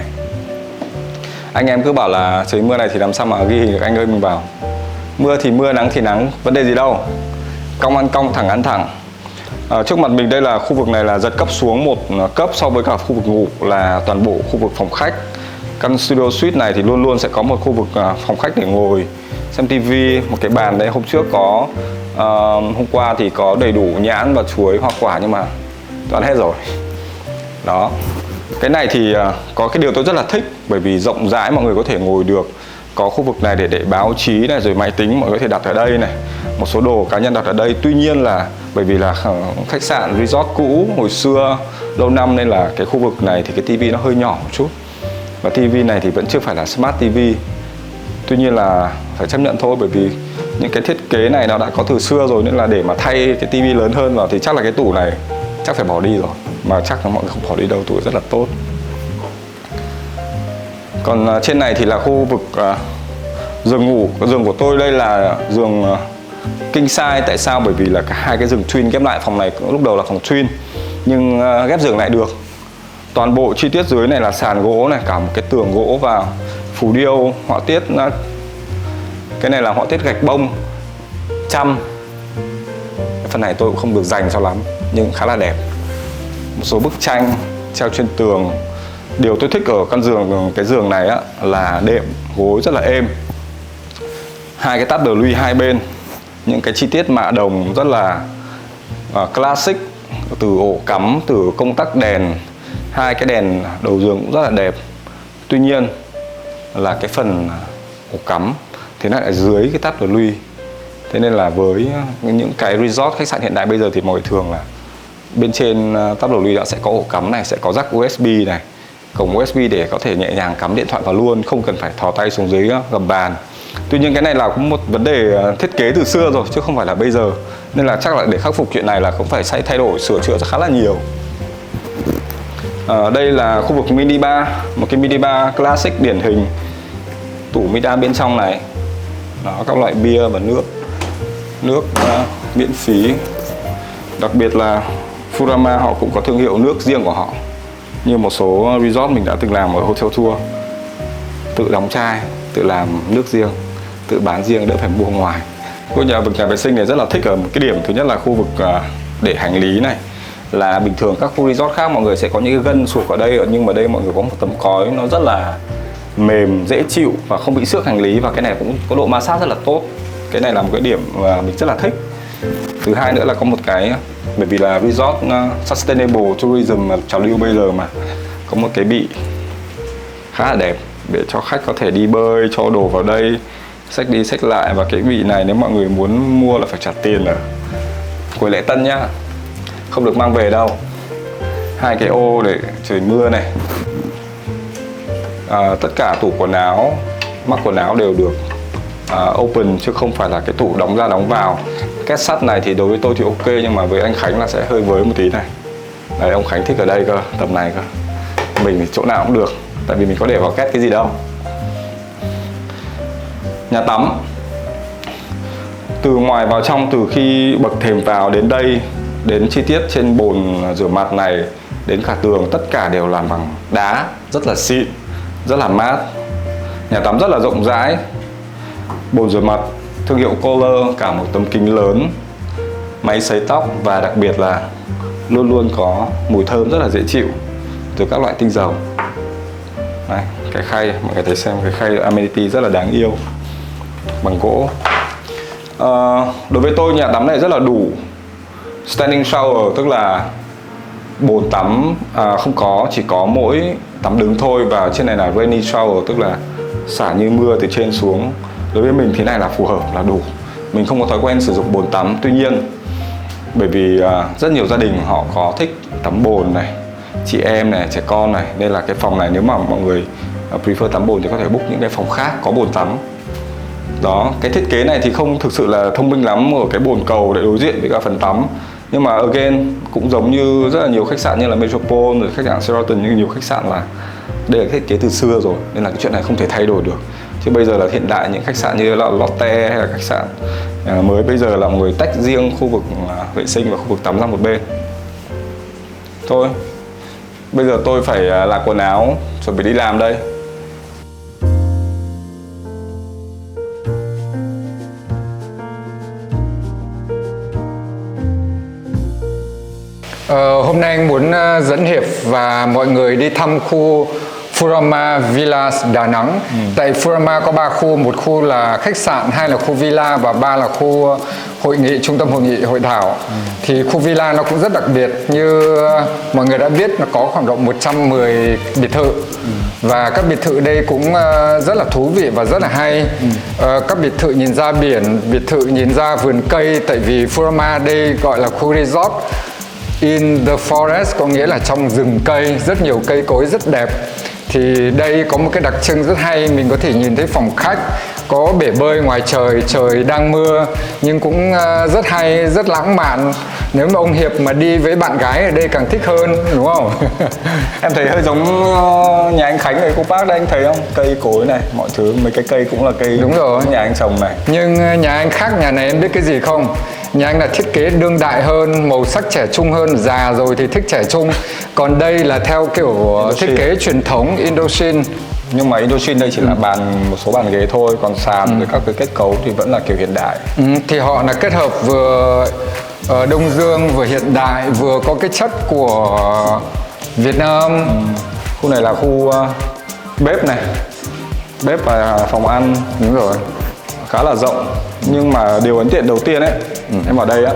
Anh em cứ bảo là trời mưa này thì làm sao mà ghi hình được anh ơi, mình bảo mưa thì mưa, nắng thì nắng, vấn đề gì đâu. Cong ăn cong, thẳng ăn thẳng. Trước mặt mình đây là khu vực này là giật cấp xuống một cấp so với cả khu vực ngủ là toàn bộ khu vực phòng khách. Căn studio suite này thì luôn luôn sẽ có một khu vực phòng khách để ngồi xem tivi, một cái bàn đấy. Hôm trước có hôm qua thì có đầy đủ nhãn và chuối, hoa quả nhưng mà toàn hết rồi. Đó. Cái này thì có cái điều tôi rất là thích bởi vì rộng rãi, mọi người có thể ngồi được. Có khu vực này để báo chí này, rồi máy tính mọi người có thể đặt ở đây này. Một số đồ cá nhân đặt ở đây. Tuy nhiên là bởi vì là khách sạn resort cũ hồi xưa lâu năm nên là cái khu vực này thì cái tivi nó hơi nhỏ một chút. Và tivi này thì vẫn chưa phải là smart TV. Tuy nhiên là phải chấp nhận thôi, bởi vì những cái thiết kế này nó đã có từ xưa rồi, nên là để mà thay cái tivi lớn hơn vào thì chắc là cái tủ này chắc phải bỏ đi rồi. Mà chắc là mọi người không bỏ đi đâu, tủ rất là tốt. Còn trên này thì là khu vực giường ngủ. Giường của tôi đây là giường king size. Tại sao? Bởi vì là cả hai cái giường twin ghép lại. Phòng này lúc đầu là phòng twin nhưng ghép giường lại được. Toàn bộ chi tiết dưới này là sàn gỗ này, cả một cái tường gỗ vào, phù điêu, họa tiết. Cái này là họa tiết gạch bông chăm. Cái phần này tôi cũng không được dành cho lắm nhưng khá là đẹp. Một số bức tranh treo trên tường. Điều tôi thích ở cái giường này á, là đệm gối rất là êm. Hai cái tắp đờ hai bên, những cái chi tiết mạ đồng rất là classic, từ ổ cắm, từ công tắc đèn. Hai cái đèn đầu giường cũng rất là đẹp. Tuy nhiên là cái phần ổ cắm thì nó lại dưới cái tắp đờ. Thế nên là với những cái resort, khách sạn hiện đại bây giờ thì mọi người thường là bên trên tắp đờ đã sẽ có ổ cắm này, sẽ có jack USB này, cổng USB để có thể nhẹ nhàng cắm điện thoại vào luôn, không cần phải thò tay xuống dưới gầm bàn. Tuy nhiên cái này là cũng một vấn đề thiết kế từ xưa rồi chứ không phải là bây giờ, nên là chắc là để khắc phục chuyện này là cũng phải thay đổi, sửa chữa khá là nhiều. Đây là khu vực mini bar, một cái mini bar classic điển hình. Tủ mini bar bên trong này đó, các loại bia và nước miễn phí. Đặc biệt là Furama họ cũng có thương hiệu nước riêng của họ, như một số resort mình đã từng làm ở hotel tour, tự đóng chai, tự làm nước riêng, tự bán riêng, đỡ phải mua ngoài. Khu nhà vệ sinh này rất là thích ở một cái điểm. Thứ nhất là khu vực để hành lý này, là bình thường các khu resort khác mọi người sẽ có những cái gân sụp ở đây, nhưng mà đây mọi người có một tấm cói nó rất là mềm, dễ chịu và không bị xước hành lý, và cái này cũng có độ ma sát rất là tốt. Cái này là một cái điểm mà mình rất là thích. Thứ hai nữa là có một cái, bởi vì là resort sustainable tourism trào lưu bây giờ mà, có một cái bị khá là đẹp để cho khách có thể đi bơi, cho đồ vào đây, xách đi xách lại. Và cái vị này nếu mọi người muốn mua là phải trả tiền ở quầy lễ tân nhá, không được mang về đâu. Hai cái ô để trời mưa này. Tất cả tủ quần áo, mắc quần áo đều được open chứ không phải là cái tủ đóng ra đóng vào. Két sắt này thì đối với tôi thì ok, nhưng mà với anh Khánh là sẽ hơi với một tí này. Đấy, ông Khánh thích ở đây cơ, tầm này cơ. Mình thì chỗ nào cũng được, tại vì mình có để vào két cái gì đâu. Nhà tắm. Từ ngoài vào trong, từ khi bậc thềm vào đến đây, đến chi tiết trên bồn rửa mặt này, đến cả tường, tất cả đều làm bằng đá, rất là xịn, rất là mát. Nhà tắm rất là rộng rãi. Bồn rửa mặt thương hiệu Kohler, cả một tấm kính lớn, máy sấy tóc, và đặc biệt là luôn luôn có mùi thơm rất là dễ chịu từ các loại tinh dầu. Đây, cái khay, mọi người thấy xem, cái khay amenity rất là đáng yêu, bằng gỗ. Đối với tôi nhà tắm này rất là đủ. Standing shower tức là bồn tắm không có, chỉ có mỗi tắm đứng thôi, và trên này là rainy shower tức là xả như mưa từ trên xuống. Đối với mình thế này là phù hợp, là đủ. Mình không có thói quen sử dụng bồn tắm. Tuy nhiên bởi vì rất nhiều gia đình họ có thích tắm bồn này, chị em này, trẻ con này, nên là cái phòng này nếu mà mọi người prefer tắm bồn thì có thể book những cái phòng khác có bồn tắm. Đó, cái thiết kế này thì không thực sự là thông minh lắm ở cái bồn cầu để đối diện với cả phần tắm. Nhưng mà again, cũng giống như rất là nhiều khách sạn như là Metropole, rồi khách sạn Sheraton, như nhiều khách sạn là đây là thiết kế từ xưa rồi, nên là cái chuyện này không thể thay đổi được. Chứ bây giờ là hiện đại, những khách sạn như là Lotte hay là khách sạn mới bây giờ là mọi người tách riêng khu vực vệ sinh và khu vực tắm ra một bên. Thôi, bây giờ tôi phải lạc quần áo, chuẩn bị đi làm đây. Hôm nay anh muốn dẫn Hiệp và mọi người đi thăm khu Furama Villas Đà Nẵng. Tại Furama có 3 khu, một khu là khách sạn, 2 là khu villa và 3 là khu hội nghị, trung tâm hội nghị hội thảo. Thì khu villa nó cũng rất đặc biệt, như mọi người đã biết nó có khoảng độ 110 biệt thự. Và các biệt thự đây cũng rất là thú vị và rất là hay. Các biệt thự nhìn ra biển, biệt thự nhìn ra vườn cây, tại vì Furama đây gọi là khu resort in the forest, có nghĩa là trong rừng cây, rất nhiều cây cối rất đẹp. Thì đây có một cái đặc trưng rất hay, mình có thể nhìn thấy phòng khách có bể bơi ngoài trời, trời đang mưa nhưng cũng rất hay, rất lãng mạn. Nếu mà ông Hiệp mà đi với bạn gái ở đây càng thích hơn, đúng không? Em thấy hơi giống nhà anh Khánh ở Cô Park đây, anh thấy không? Cây cối này, mọi thứ, mấy cái cây cũng là cây Đúng rồi. nhà anh trồng này. Nhưng nhà anh khác, nhà này em biết cái gì không? Nhà anh là thiết kế đương đại hơn, màu sắc trẻ trung hơn, già rồi thì thích trẻ trung. Còn đây là theo kiểu thiết kế truyền thống Indochine. Nhưng mà Indochine đây chỉ là một số bàn ghế thôi, còn sàn với các cái kết cấu thì vẫn là kiểu hiện đại. Thì họ là kết hợp vừa Đông Dương, vừa hiện đại, vừa có cái chất của Việt Nam. Khu này là khu bếp này, bếp và phòng ăn. Đúng rồi. Khá là rộng. Nhưng mà điều ấn tượng đầu tiên ấy, em vào đây á,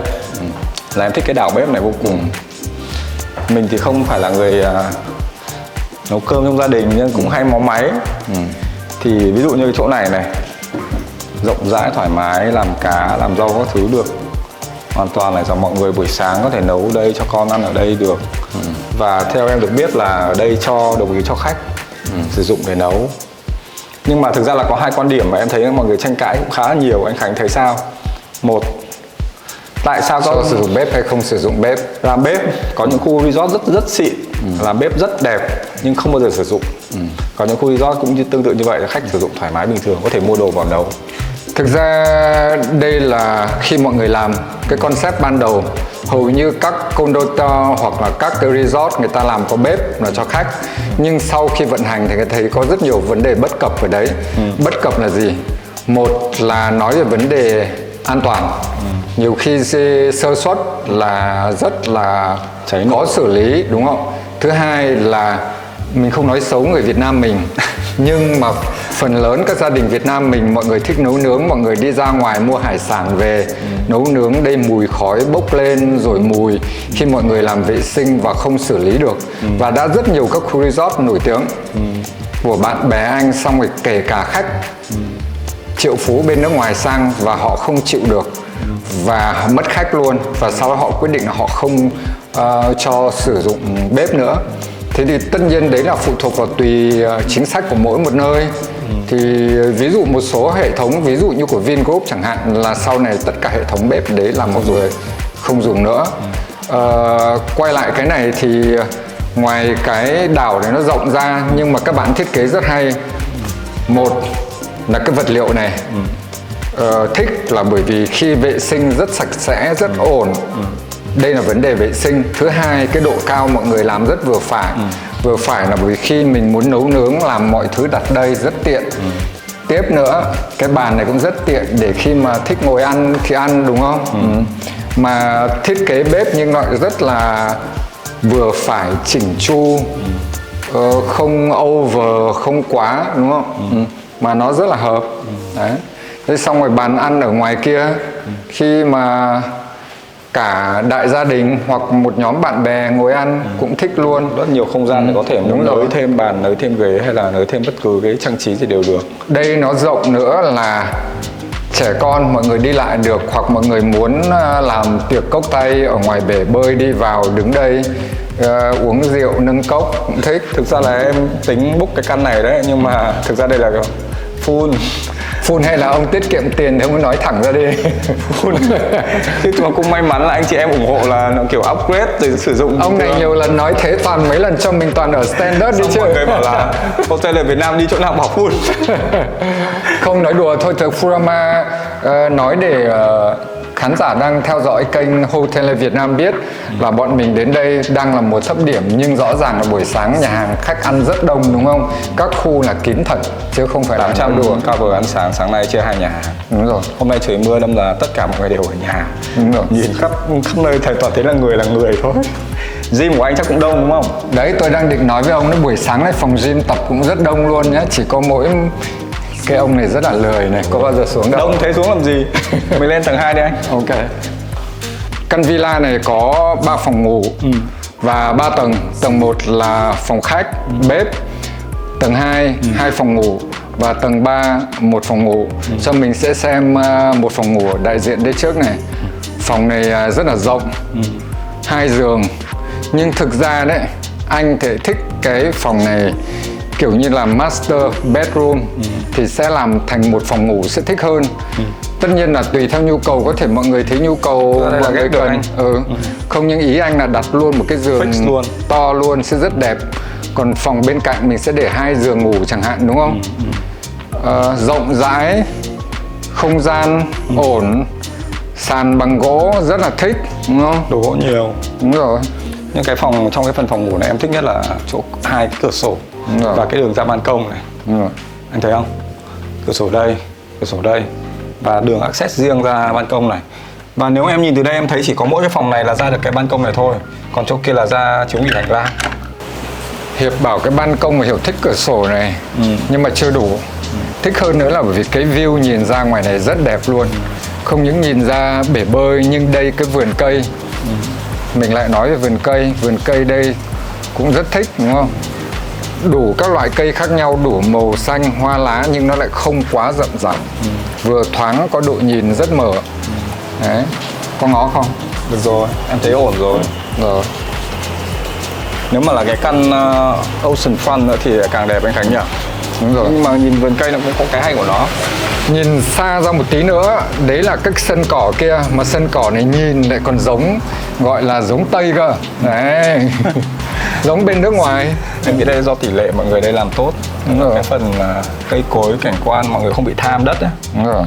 là em thích cái đảo bếp này vô cùng. Mình thì không phải là người nấu cơm trong gia đình nhưng cũng hay mó máy. Thì ví dụ như cái chỗ này này, rộng rãi thoải mái, làm cá, làm rau các thứ được. Hoàn toàn là cho mọi người buổi sáng có thể nấu đây cho con ăn ở đây được. Và theo em được biết là ở đây đồng ý cho khách sử dụng để nấu. Nhưng mà thực ra là có hai quan điểm mà em thấy mọi người tranh cãi cũng khá là nhiều. Anh Khánh thấy sao? Một, tại sao Cho sử dụng bếp hay không sử dụng bếp? làm bếp có những khu resort rất xịn, làm bếp rất đẹp nhưng không bao giờ sử dụng. Có những khu resort cũng tương tự như vậy là khách sử dụng thoải mái bình thường, có thể mua đồ vào nấu. Thực ra đây là khi mọi người làm cái concept ban đầu, hầu như các condo hoặc là các cái resort người ta làm có bếp là cho khách. Nhưng sau khi vận hành thì người thấy có rất nhiều vấn đề bất cập ở đấy. Bất cập là gì? Một là nói về vấn đề an toàn. Nhiều khi sơ suất là rất là khó xử lý, đúng không? Thứ hai là mình không nói xấu người Việt Nam mình nhưng mà phần lớn các gia đình Việt Nam mình, mọi người thích nấu nướng, mọi người đi ra ngoài mua hải sản về nấu nướng, đây mùi khói bốc lên rồi mùi khi mọi người làm vệ sinh và không xử lý được. Và đã rất nhiều các khu resort nổi tiếng của bạn bè anh, xong rồi kể cả khách triệu phú bên nước ngoài sang và họ không chịu được và mất khách luôn, và sau đó họ quyết định là họ không cho sử dụng bếp nữa. Thế thì tất nhiên đấy là phụ thuộc vào tùy chính sách của mỗi một nơi. Thì ví dụ một số hệ thống, ví dụ như của Vingroup chẳng hạn, là sau này tất cả hệ thống bếp đấy là mọi người không dùng nữa. Quay lại cái này thì ngoài cái đảo này nó rộng ra nhưng mà các bạn thiết kế rất hay. Một là cái vật liệu này thích là bởi vì khi vệ sinh rất sạch sẽ, rất ổn. Đây là vấn đề vệ sinh. Thứ hai, cái độ cao mọi người làm rất vừa phải. Vừa phải là bởi vì khi mình muốn nấu nướng, làm mọi thứ đặt đây rất tiện. Tiếp nữa, cái bàn này cũng rất tiện để khi mà thích ngồi ăn thì ăn, đúng không? Mà thiết kế bếp nhưng lại rất là vừa phải, chỉnh chu, không over, không quá, đúng không? Mà nó rất là hợp. Đấy. Thế xong rồi bàn ăn ở ngoài kia, khi mà cả đại gia đình hoặc một nhóm bạn bè ngồi ăn cũng thích luôn. Rất nhiều không gian để có thể nới thêm bàn, nới thêm ghế hay là nới thêm bất cứ cái trang trí gì đều được. Đây nó rộng nữa là trẻ con mọi người đi lại được, hoặc mọi người muốn làm tiệc cocktail ở ngoài bể bơi đi vào đứng đây uống rượu nâng cốc cũng thích. Thực ra là em tính book cái căn này đấy, nhưng mà thực ra đây là full. Full hay là ông tiết kiệm tiền thì ông nói thẳng ra đi. Full. Chứ mà cũng may mắn là anh chị em ủng hộ là nó kiểu upgrade để sử dụng. Ông này nhiều lần nói thế, toàn mấy lần cho mình toàn ở standard đi chứ. Mọi người bảo là hotel ở Việt Nam đi chỗ nào bảo full. Không, nói đùa thôi. Thực Furama nói để khán giả đang theo dõi kênh Hotel Việt Nam biết là bọn mình đến đây đang là mùa thấp điểm, nhưng rõ ràng là buổi sáng nhà hàng khách ăn rất đông, đúng không? Các khu là kín thật chứ không phải 800 đùa cover ăn sáng này chia 2 nhà hàng. Đúng rồi. Hôm nay trời mưa đâm là tất cả mọi người đều ở nhà. Đúng rồi. Nhìn khắp nơi thầy toàn thấy là người thôi. Gym của anh chắc cũng đông đúng không? Đấy, tôi đang định nói với ông, buổi sáng này phòng gym tập cũng rất đông luôn nhé. Chỉ có mỗi cái ông này rất là lười này, có bao giờ xuống đâu. Đông thế xuống làm gì? Mình lên tầng 2 đi anh. Ok. Căn villa này có 3 phòng ngủ và 3 tầng. Tầng 1 là phòng khách, bếp. Tầng 2, 2 phòng ngủ. Và tầng 3, 1 phòng ngủ. Cho mình sẽ xem một phòng ngủ đại diện đây trước này. Phòng này rất là rộng, 2 giường. Nhưng thực ra đấy, anh thì thích cái phòng này kiểu như là master bedroom thì sẽ làm thành một phòng ngủ sẽ thích hơn. Tất nhiên là tùy theo nhu cầu, có thể mọi người thấy nhu cầu đây là mọi người ghép được cần. anh. Không, nhưng ý anh là đặt luôn một cái giường Fix luôn. to luôn sẽ rất đẹp. Còn phòng bên cạnh mình sẽ để 2 giường ngủ chẳng hạn, đúng không? Rộng rãi, không gian ổn, sàn bằng gỗ rất là thích, đúng không? Đồ gỗ nhiều. Đúng rồi. Nhưng cái phòng trong cái phần phòng ngủ này em thích nhất là chỗ 2 cái cửa sổ Đúng rồi. và cái đường ra ban công này. Đúng rồi. Anh thấy không? Cửa sổ đây và đường access riêng ra ban công này. Và nếu em nhìn từ đây em thấy chỉ có mỗi cái phòng này là ra được cái ban công này thôi, còn chỗ kia là ra chiếu nghỉ hành lang. Hiệp bảo cái ban công mà Hiệp thích cửa sổ này, nhưng mà chưa đủ. Thích hơn nữa là bởi vì cái view nhìn ra ngoài này rất đẹp luôn. Không những nhìn ra bể bơi, nhưng đây cái vườn cây. Mình lại nói về vườn cây đây cũng rất thích, đúng không? Đủ các loại cây khác nhau, đủ màu xanh, hoa lá, nhưng nó lại không quá rậm rạp. Vừa thoáng, có độ nhìn rất mở. Đấy, có ngó không? Được rồi, em thấy ổn rồi. Rồi. Nếu mà là cái căn ocean front nữa thì càng đẹp anh Khánh nhỉ? Đúng rồi. Nhưng mà nhìn vườn cây nó cũng có cái hay của nó. Nhìn xa ra một tí nữa, đấy là các sân cỏ kia, mà sân cỏ này nhìn lại còn giống, gọi là giống Tây cơ. Đấy. Giống bên nước ngoài. Em nghĩ đây do tỷ lệ mọi người đây làm tốt. Đúng rồi. Cái phần cây cối, cảnh quan mọi người không bị tham đất ấy. Đúng rồi.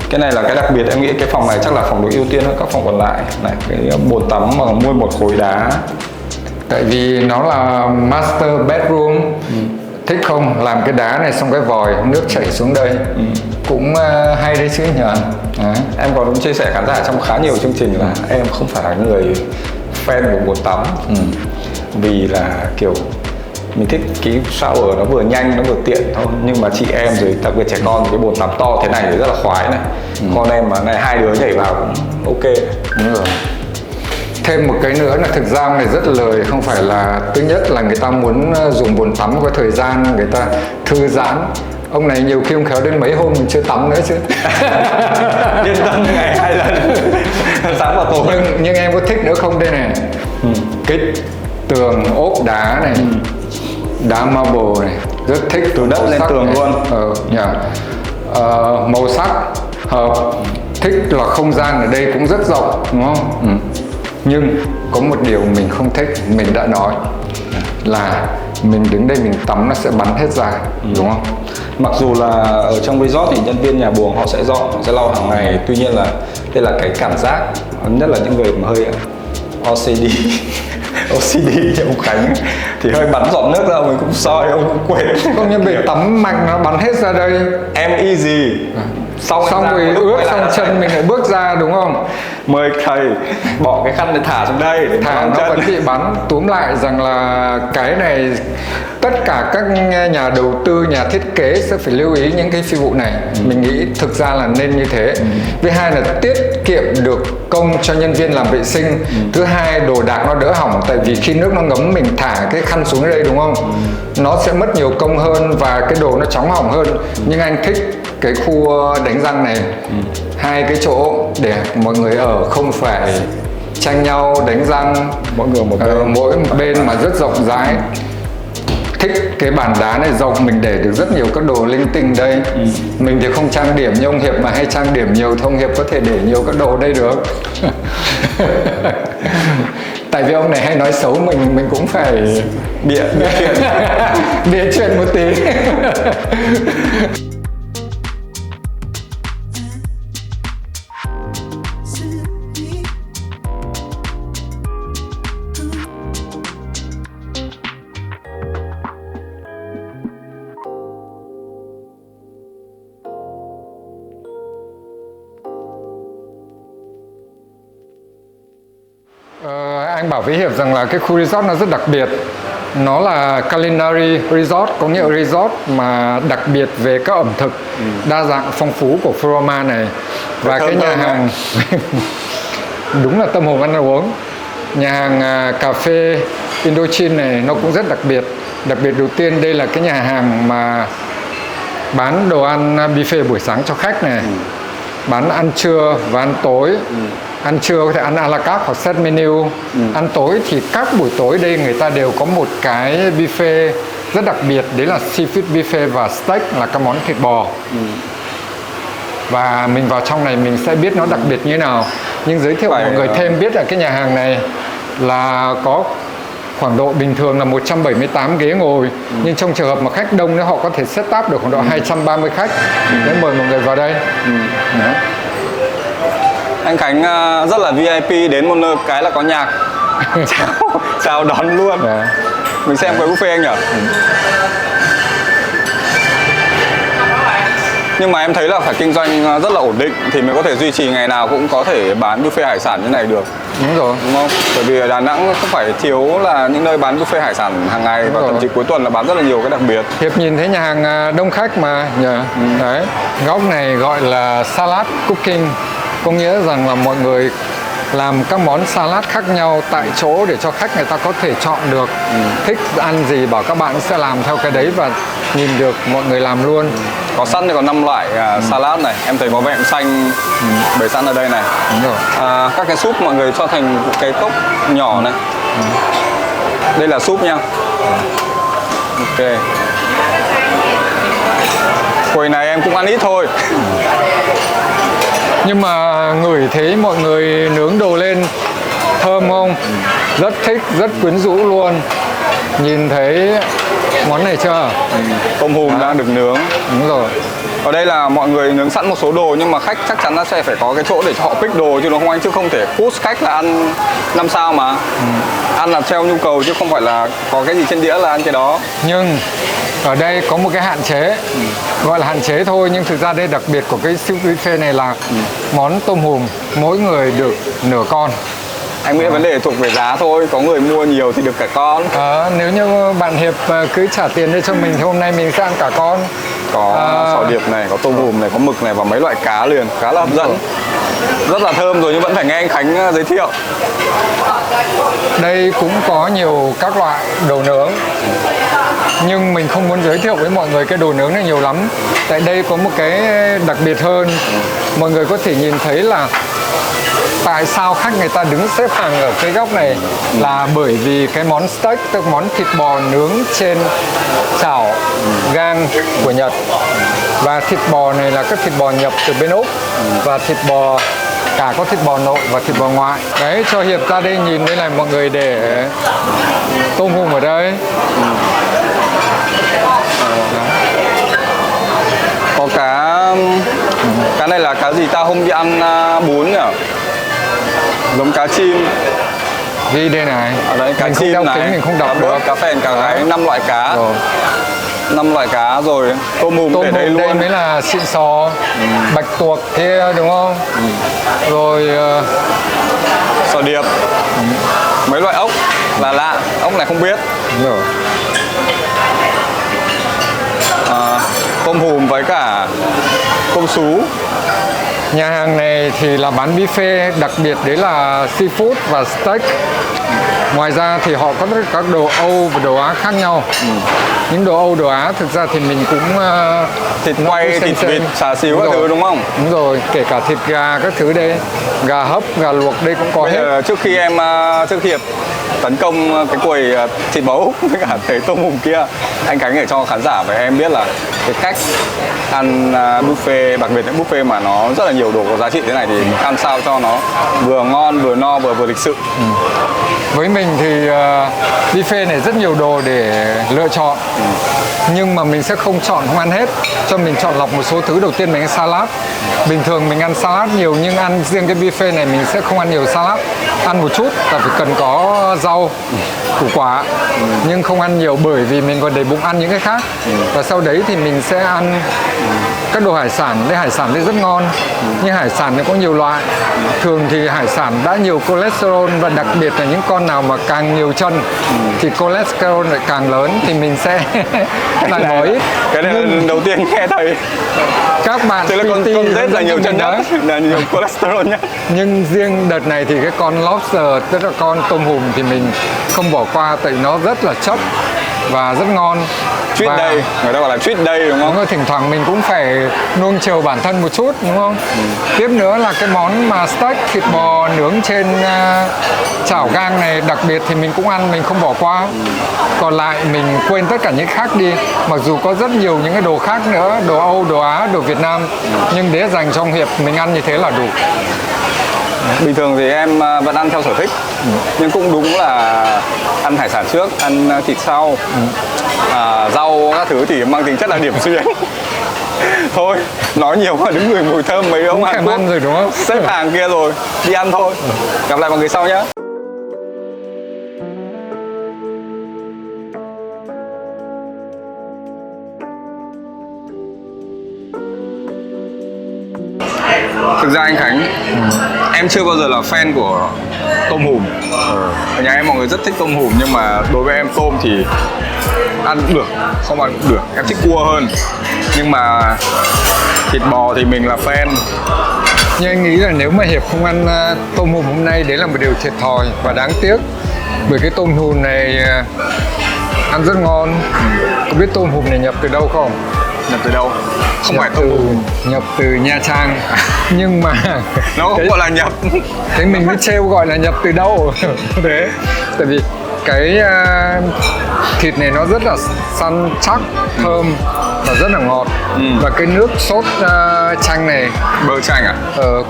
Cái này là cái đặc biệt, em nghĩ cái phòng này chắc là phòng được ưu tiên hơn các phòng còn lại. Này, cái bồn tắm mà mua một khối đá. Tại vì nó là master bedroom. Thích không? Làm cái đá này xong cái vòi nước chảy xuống đây. Cũng hay đấy chứ nhỉ? Đấy. Em còn cũng chia sẻ khán giả trong khá nhiều chương trình là em không phải là người fan của bồn tắm. Vì là kiểu mình thích cái shower nó vừa nhanh, nó vừa tiện thôi. Nhưng mà chị em rồi đặc biệt trẻ con thì cái bồn tắm to thế này thì rất là khoái này. Con em mà này 2 đứa nhảy vào cũng ok. Đúng rồi. Thêm một cái nữa là thực ra ông này rất lời, không phải là thứ nhất là người ta muốn dùng bồn tắm có thời gian người ta thư giãn. Ông này nhiều khi ông khéo đến mấy hôm mình chưa tắm nữa chứ. Yên tâm ngày 2 lần sáng và tối. Nhưng em có thích nữa không đây này? Cái tường ốp đá này, đá marble này, rất thích. Từ đất màu lên sắc tường này. luôn. Màu sắc hợp, thích là không gian ở đây cũng rất rộng, đúng không? Nhưng có một điều mình không thích, mình đã nói là mình đứng đây mình tắm nó sẽ bắn hết ra, đúng không? Mặc dù là ở trong resort thì nhân viên nhà buồng họ sẽ dọn, họ sẽ lau hàng ngày. Tuy nhiên là đây là cái cảm giác, nhất là những người mà hơi OCD OCD như ông Khánh thì hơi bắn giọt nước ra mình cũng soi, ông cũng quên. Không, nhưng bể tắm mạnh nó bắn hết ra đây. Em easy. Xong rồi ướt xong chân mình lại bước ra, đúng không? Mời thầy bỏ cái khăn để thả xuống đây để Thả nó vẫn bị bắn. Túm lại rằng là cái này tất cả các nhà đầu tư, nhà thiết kế sẽ phải lưu ý những cái phi vụ này. Mình nghĩ thực ra là nên như thế. Thứ hai là tiết kiệm được công cho nhân viên làm vệ sinh. Thứ hai, đồ đạc nó đỡ hỏng. Tại vì khi nước nó ngấm mình thả cái khăn xuống đây, đúng không? Nó sẽ mất nhiều công hơn và cái đồ nó chóng hỏng hơn. Nhưng anh thích cái khu đánh răng này, 2 cái chỗ để mọi người ở không phải tranh nhau đánh răng, mỗi người một bên. mỗi bên mà rất rộng rãi. Thích cái bàn đá này rộng, mình để được rất nhiều các đồ linh tinh đây. Mình thì không trang điểm như ông Hiệp mà hay trang điểm nhiều, thì ông Hiệp có thể để nhiều các đồ đây được. Tại vì ông này hay nói xấu mình cũng phải bịa chuyện. bịa chuyện một tí. Anh bảo với Hiệp rằng là cái khu resort nó rất đặc biệt. Nó là culinary resort, có nghĩa là resort mà đặc biệt về các ẩm thực đa dạng phong phú của Froma này. Và cái nhà hàng đúng là tâm hồn ăn uống. Nhà hàng cà phê Indochine này nó cũng rất đặc biệt. Đặc biệt đầu tiên đây là cái nhà hàng mà bán đồ ăn buffet buổi sáng cho khách này, bán ăn trưa và ăn tối. Ăn trưa có thể ăn à la carte hoặc set menu. Ăn tối thì các buổi tối đây người ta đều có một cái buffet rất đặc biệt, đấy là seafood buffet và steak là các món thịt bò. Và mình vào trong này mình sẽ biết nó đặc biệt như thế nào. Nhưng giới thiệu mọi người thêm biết là cái nhà hàng này là có khoảng độ bình thường là 178 ghế ngồi, nhưng trong trường hợp mà khách đông thì họ có thể set up được khoảng độ 230 khách. Để mời mọi người vào đây. Anh Khánh rất là VIP, đến một nơi cái là có nhạc chào đón luôn. Mình xem cái buffet anh nhỉ. Nhưng mà em thấy là phải kinh doanh rất là ổn định thì mới có thể duy trì ngày nào cũng có thể bán buffet hải sản như này được. Đúng rồi. Đúng không? Bởi vì ở Đà Nẵng không phải thiếu là những nơi bán buffet hải sản hàng ngày. Đúng và thậm chí cuối tuần là bán rất là nhiều cái đặc biệt. Hiệp nhìn thấy nhà hàng đông khách mà nhờ. Đấy, góc này gọi là salad cooking, có nghĩa rằng là mọi người làm các món salad khác nhau tại chỗ để cho khách người ta có thể chọn được thích ăn gì, bảo các bạn sẽ làm theo cái đấy và nhìn được mọi người làm luôn. Có sẵn thì có 5 loại salad này, em thấy có vẹn xanh bày sẵn ở đây này. Đúng rồi. Các cái súp mọi người cho thành cái cốc nhỏ này. Đây là súp nha. Ok. Quầy này em cũng ăn ít thôi. Nhưng mà ngửi thấy mọi người nướng đồ lên thơm không? Rất thích, rất quyến rũ luôn. Nhìn thấy món này chưa? Tôm hùm đang được nướng. Đúng rồi. Ở đây là mọi người nướng sẵn một số đồ nhưng mà khách chắc chắn là sẽ phải có cái chỗ để cho họ pick đồ chứ nó không anh, chứ không thể push khách là ăn 5 sao mà. Ăn là theo nhu cầu chứ không phải là có cái gì trên đĩa là ăn cái đó. Nhưng ở đây có một cái hạn chế, gọi là hạn chế thôi, nhưng thực ra đây đặc biệt của cái siêu buffet này là món tôm hùm mỗi người được nửa con. Anh nghĩ vấn đề thuộc về giá thôi, có người mua nhiều thì được cả con. Nếu như bạn Hiệp cứ trả tiền đây cho mình thì hôm nay mình sẽ ăn cả con. Có sò điệp này, có tôm hùm này, có mực này và mấy loại cá liền, khá là hấp dẫn. Rất là thơm rồi nhưng vẫn phải nghe anh Khánh giới thiệu. Đây cũng có nhiều các loại đồ nướng, nhưng mình không muốn giới thiệu với mọi người cái đồ nướng này nhiều lắm. Tại đây có một cái đặc biệt hơn, mọi người có thể nhìn thấy là tại sao khách người ta đứng xếp hàng ở cái góc này là bởi vì cái món steak, tức món thịt bò nướng trên chảo gang của Nhật. Và thịt bò này là các thịt bò nhập từ bên Úc, và thịt bò cả có thịt bò nội và thịt bò ngoại. Đấy, cho Hiệp ra đây nhìn đây này mọi người, để tôm hùm ở đây. Có cá này là cá gì ta, hôm đi ăn bún nhỉ? Giống cá chim. Ghi đây này. Ở đây cá mình chim không đeo này, kính, mình không đọc cá được. bớp, cá phèn, cá gáy, 5 loại cá. Rồi. 5 loại cá rồi, tôm hùm để đây đây luôn. mới là xịn sò. Bạch tuộc kia đúng không? Rồi Sò điệp. Mấy loại ốc là lạ, ốc này không biết. đúng rồi. Tôm hùm với cả tôm sú. Nhà hàng này thì là bán buffet, đặc biệt đấy là seafood và steak. Ngoài ra thì họ có các đồ Âu và đồ Á khác nhau. Những đồ Âu, đồ Á thực ra thì mình cũng Thịt nó quay, cũng thịt xem. vịt, xà xíu Đúng các rồi. thứ đúng không? Đúng rồi, kể cả thịt gà các thứ đây, gà hấp, gà luộc đây cũng có Bây hết. giờ trước khi tấn công cái quầy thịt bò Úc với cả thấy tôm hùm kia, anh Khánh để cho khán giả và em biết là cái cách ăn buffet, đặc biệt những buffet mà nó rất là nhiều đồ có giá trị thế này thì ăn sao cho nó vừa ngon, vừa no, vừa lịch sự. Với mình thì buffet này rất nhiều đồ để lựa chọn, nhưng mà mình sẽ không ăn hết, cho mình chọn lọc một số thứ. Đầu tiên mình ăn salad. Bình thường mình ăn salad nhiều, nhưng ăn riêng cái buffet này mình sẽ không ăn nhiều salad, ăn một chút, tại phải cần có rau, củ quả, nhưng không ăn nhiều bởi vì mình còn để bụng ăn những cái khác. Và sau đấy thì mình sẽ ăn các đồ hải sản. Đây hải sản đây rất ngon, nhưng hải sản nó có nhiều loại. Thường thì hải sản đã nhiều cholesterol, và đặc biệt là những con nào mà càng nhiều chân thì cholesterol lại càng lớn, thì mình sẽ lại bỏ ít. Cái này là lần đầu tiên nghe thấy. Các bạn Thế là con rết là nhiều chân nhất, là nhiều cholesterol nhất. Nhưng riêng đợt này thì cái con lobster, tức là con tôm hùm thì mình không bỏ qua, tại nó rất là chất và rất ngon. Treat Và- day, người ta gọi là treat day đúng Đúng không? rồi, thỉnh thoảng mình cũng phải nuông chiều bản thân một chút, đúng không? Tiếp nữa là cái món mà steak thịt bò nướng trên chảo gang này, đặc biệt thì mình cũng ăn, mình không bỏ qua. Còn lại mình quên tất cả những khác đi. Mặc dù có rất nhiều những cái đồ khác nữa, đồ Âu, đồ Á, đồ Việt Nam, nhưng để dành cho ông Hiệp mình ăn như thế là đủ. Bình thường thì em vẫn ăn theo sở thích, nhưng cũng đúng là ăn hải sản trước, ăn thịt sau. Rau các thứ thì mang tính chất là điểm xuyên. Thôi, nói nhiều mà đứng người mùi thơm mấy ông Cũng Hàn thèm Quốc ăn rồi đúng không? xếp hàng kia rồi, đi ăn thôi. Gặp lại mọi người sau nhé. Thực ra anh Khánh, em chưa bao giờ là fan của tôm hùm. Ở nhà em mọi người rất thích tôm hùm, nhưng mà đối với em tôm thì ăn cũng được, không ăn cũng được. Em thích cua hơn. Nhưng mà thịt bò thì mình là fan. Nhưng anh nghĩ là nếu mà Hiệp không ăn tôm hùm hôm nay, đấy là một điều thiệt thòi và đáng tiếc. Bởi cái tôm hùm này ăn rất ngon. Có biết tôm hùm này nhập từ đâu không? Nhập từ đâu? Không phải tôm hùm. Nhập từ Nha Trang. Nhưng mà Nó không gọi là nhập. thế mình mới trêu gọi là nhập từ đâu. Thế tại vì cái thịt này nó rất là săn chắc, thơm và rất là ngọt. Và cái nước sốt chanh này Bơ chanh à?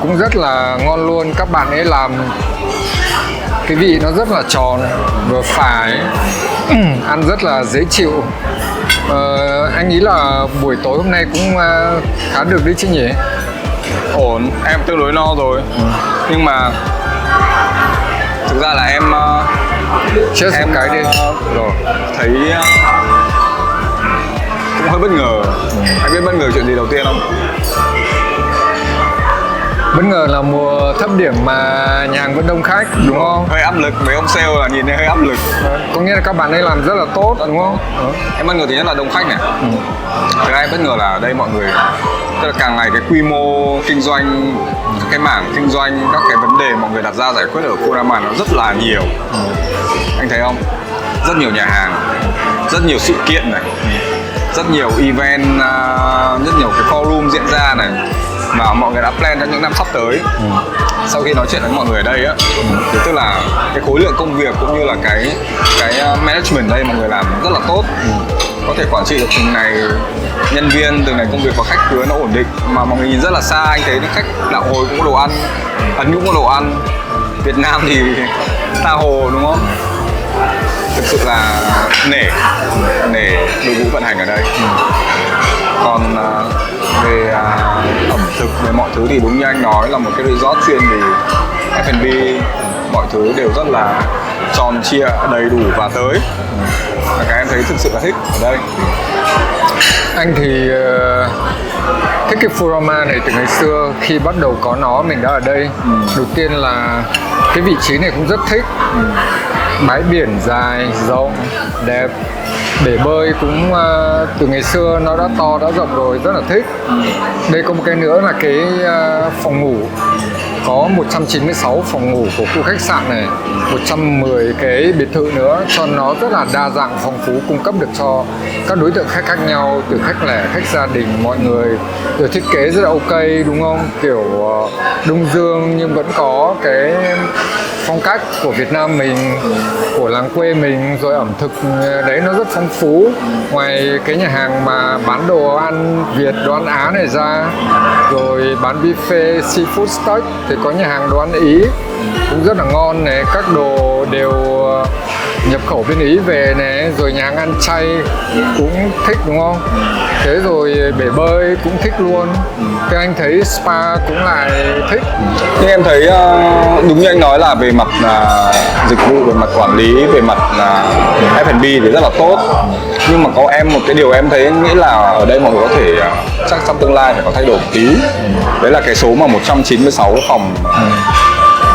cũng rất là ngon luôn. Các bạn ấy làm cái vị nó rất là tròn, vừa phải, ăn rất là dễ chịu. Anh nghĩ là buổi tối hôm nay cũng khá được đấy chứ nhỉ? Ổn, em tương đối no rồi. Nhưng mà thực ra là em Chết một cái đi. rồi thấy cũng hơi bất ngờ. Anh biết bất ngờ chuyện gì đầu tiên không? Bất ngờ là mùa thấp điểm mà nhà hàng vẫn đông khách, đúng không? Hơi áp lực, mấy ông sale là nhìn thấy hơi áp lực. Có nghĩa là các bạn ấy làm rất là tốt, đúng không? Em bất ngờ thứ nhất là đông khách này. Thứ hai bất ngờ là ở đây mọi người, tức là càng ngày cái quy mô kinh doanh, cái mảng kinh doanh, các cái vấn đề mọi người đặt ra giải quyết ở Kuraman nó rất là nhiều. Anh thấy không? Rất nhiều nhà hàng, rất nhiều sự kiện này, rất nhiều event, rất nhiều cái forum diễn ra này mà mọi người đã plan cho những năm sắp tới. Sau khi nói chuyện với mọi người ở đây á, thì tức là cái khối lượng công việc cũng như là cái management đây mọi người làm rất là tốt. Có thể quản trị được từng này nhân viên, từng này công việc và khách khứa nó ổn định, mà mọi người nhìn rất là xa. Anh thấy khách đạo hồi cũng có đồ ăn, Ấn cũng có đồ ăn, Việt Nam thì tha hồ, đúng không? Thực sự là nể đội ngũ vận hành ở đây. Còn về ẩm thực, về mọi thứ thì đúng như anh nói là một cái resort chuyên về F&B, mọi thứ đều rất là tròn trịa, đầy đủ và tới. Và cái em thấy thực sự là thích ở đây. Anh thì thích cái Furama này từ ngày xưa. Khi bắt đầu có nó mình đã ở đây. Đầu tiên là cái vị trí này cũng rất thích. Bãi biển dài, rộng, đẹp. Bể bơi cũng từ ngày xưa nó đã to, đã rộng rồi, rất là thích. Đây có một cái nữa là cái phòng ngủ. Có 196 phòng ngủ của khu khách sạn này, 110 cái biệt thự nữa, cho nó rất là đa dạng, phong phú, cung cấp được cho các đối tượng khách khác nhau, từ khách lẻ, khách gia đình, mọi người. Rồi thiết kế rất là ok, đúng không? Kiểu Đông Dương nhưng vẫn có cái phong cách của Việt Nam mình, của làng quê mình. Rồi ẩm thực đấy nó rất phong phú. Ngoài cái nhà hàng mà bán đồ ăn Việt, đồ ăn Á này ra, rồi bán buffet seafood steak, thì có nhà hàng đồ ăn Ý cũng rất là ngon này, các đồ đều nhập khẩu bên Ý về này, rồi nhà hàng ăn chay cũng thích, đúng không? Thế rồi bể bơi cũng thích luôn. Thế anh thấy spa cũng lại thích. Nhưng em thấy đúng như anh nói là về mặt dịch vụ, về mặt quản lý, về mặt F&B thì rất là tốt. Nhưng mà có em một cái điều em thấy nghĩ là ở đây mọi người có thể chắc trong tương lai phải có thay đổi một tí. Đấy là cái số mà 196 phòng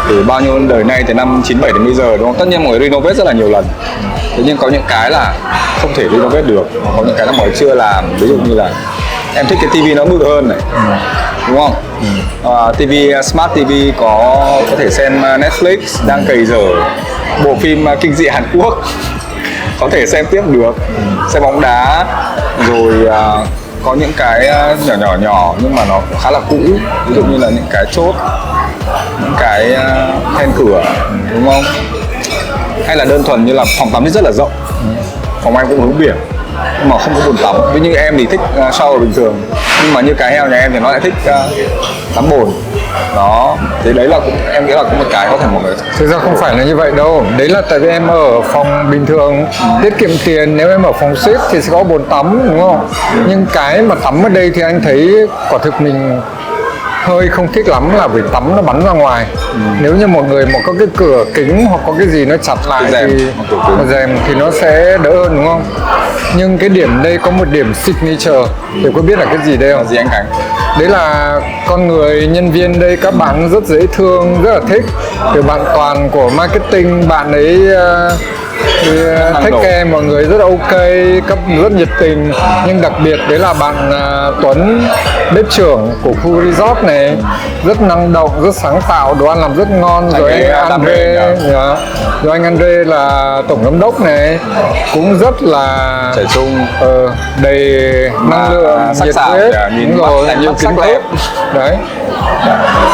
từ bao nhiêu đời nay, từ năm 97 đến bây giờ, đúng không? Tất nhiên mọi người renovate rất là nhiều lần. Thế nhưng có những cái là không thể renovate được, có những cái là mọi người chưa làm. Ví dụ như là em thích cái tivi nó bự hơn này, đúng không? TV Smart TV có thể xem Netflix, đang cày dở bộ phim kinh dị Hàn Quốc. có thể xem tiếp được, xem bóng đá rồi có những cái nhỏ nhưng mà nó khá là cũ, ví dụ như là những cái chốt, những cái then cửa, đúng không? Hay là đơn thuần như là phòng tắm thì rất là rộng, phòng anh cũng hướng biển nhưng mà không có bồn tắm. Ví như em thì thích shower bình thường, nhưng mà như cái heo nhà em thì nó lại thích tắm bồn. Đó, thì đấy là cũng, em nghĩ là cũng một cái có thể mọi người. Thực ra không phải là như vậy đâu. Đấy là tại vì em ở phòng bình thường, tiết kiệm tiền. Nếu em ở phòng suite thì sẽ có bồn tắm, đúng không? Nhưng cái mà tắm ở đây thì anh thấy quả thực mình hơi không thích lắm là vì tắm nó bắn ra ngoài. Nếu như một người mà có cái cửa kính hoặc có cái gì nó chặt lại Cái rèm, thì một cửa kính. rèm thì nó sẽ đỡ hơn, đúng không? Nhưng cái điểm đây có một điểm signature, thì có biết là cái gì đây Là không? gì anh Khánh? Đấy là con người nhân viên đây, các bạn rất dễ thương, rất là thích. Từ bạn Toàn của marketing, bạn ấy thích care mọi người rất là ok, cấp rất nhiệt tình. Nhưng đặc biệt đấy là bạn Tuấn, bếp trưởng của khu resort này, rất năng động, rất sáng tạo, đồ ăn làm rất ngon. Rồi anh Andre, rồi anh Andre là tổng giám đốc này, cũng rất là Trẻ trung, đầy năng lượng, sắc nhiệt sảo, huyết, nhìn đúng mắt rồi, đánh nhiều mắt kiến sắc đẹp. thức.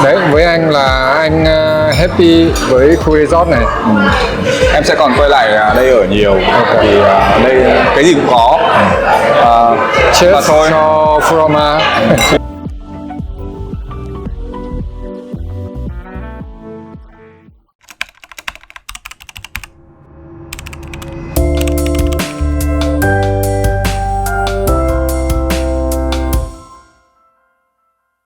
Đấy, với anh là anh happy với khu resort này. Em sẽ còn quay lại đây ở nhiều, vì đây cái gì cũng có. Và Cheers thôi. cho Froma.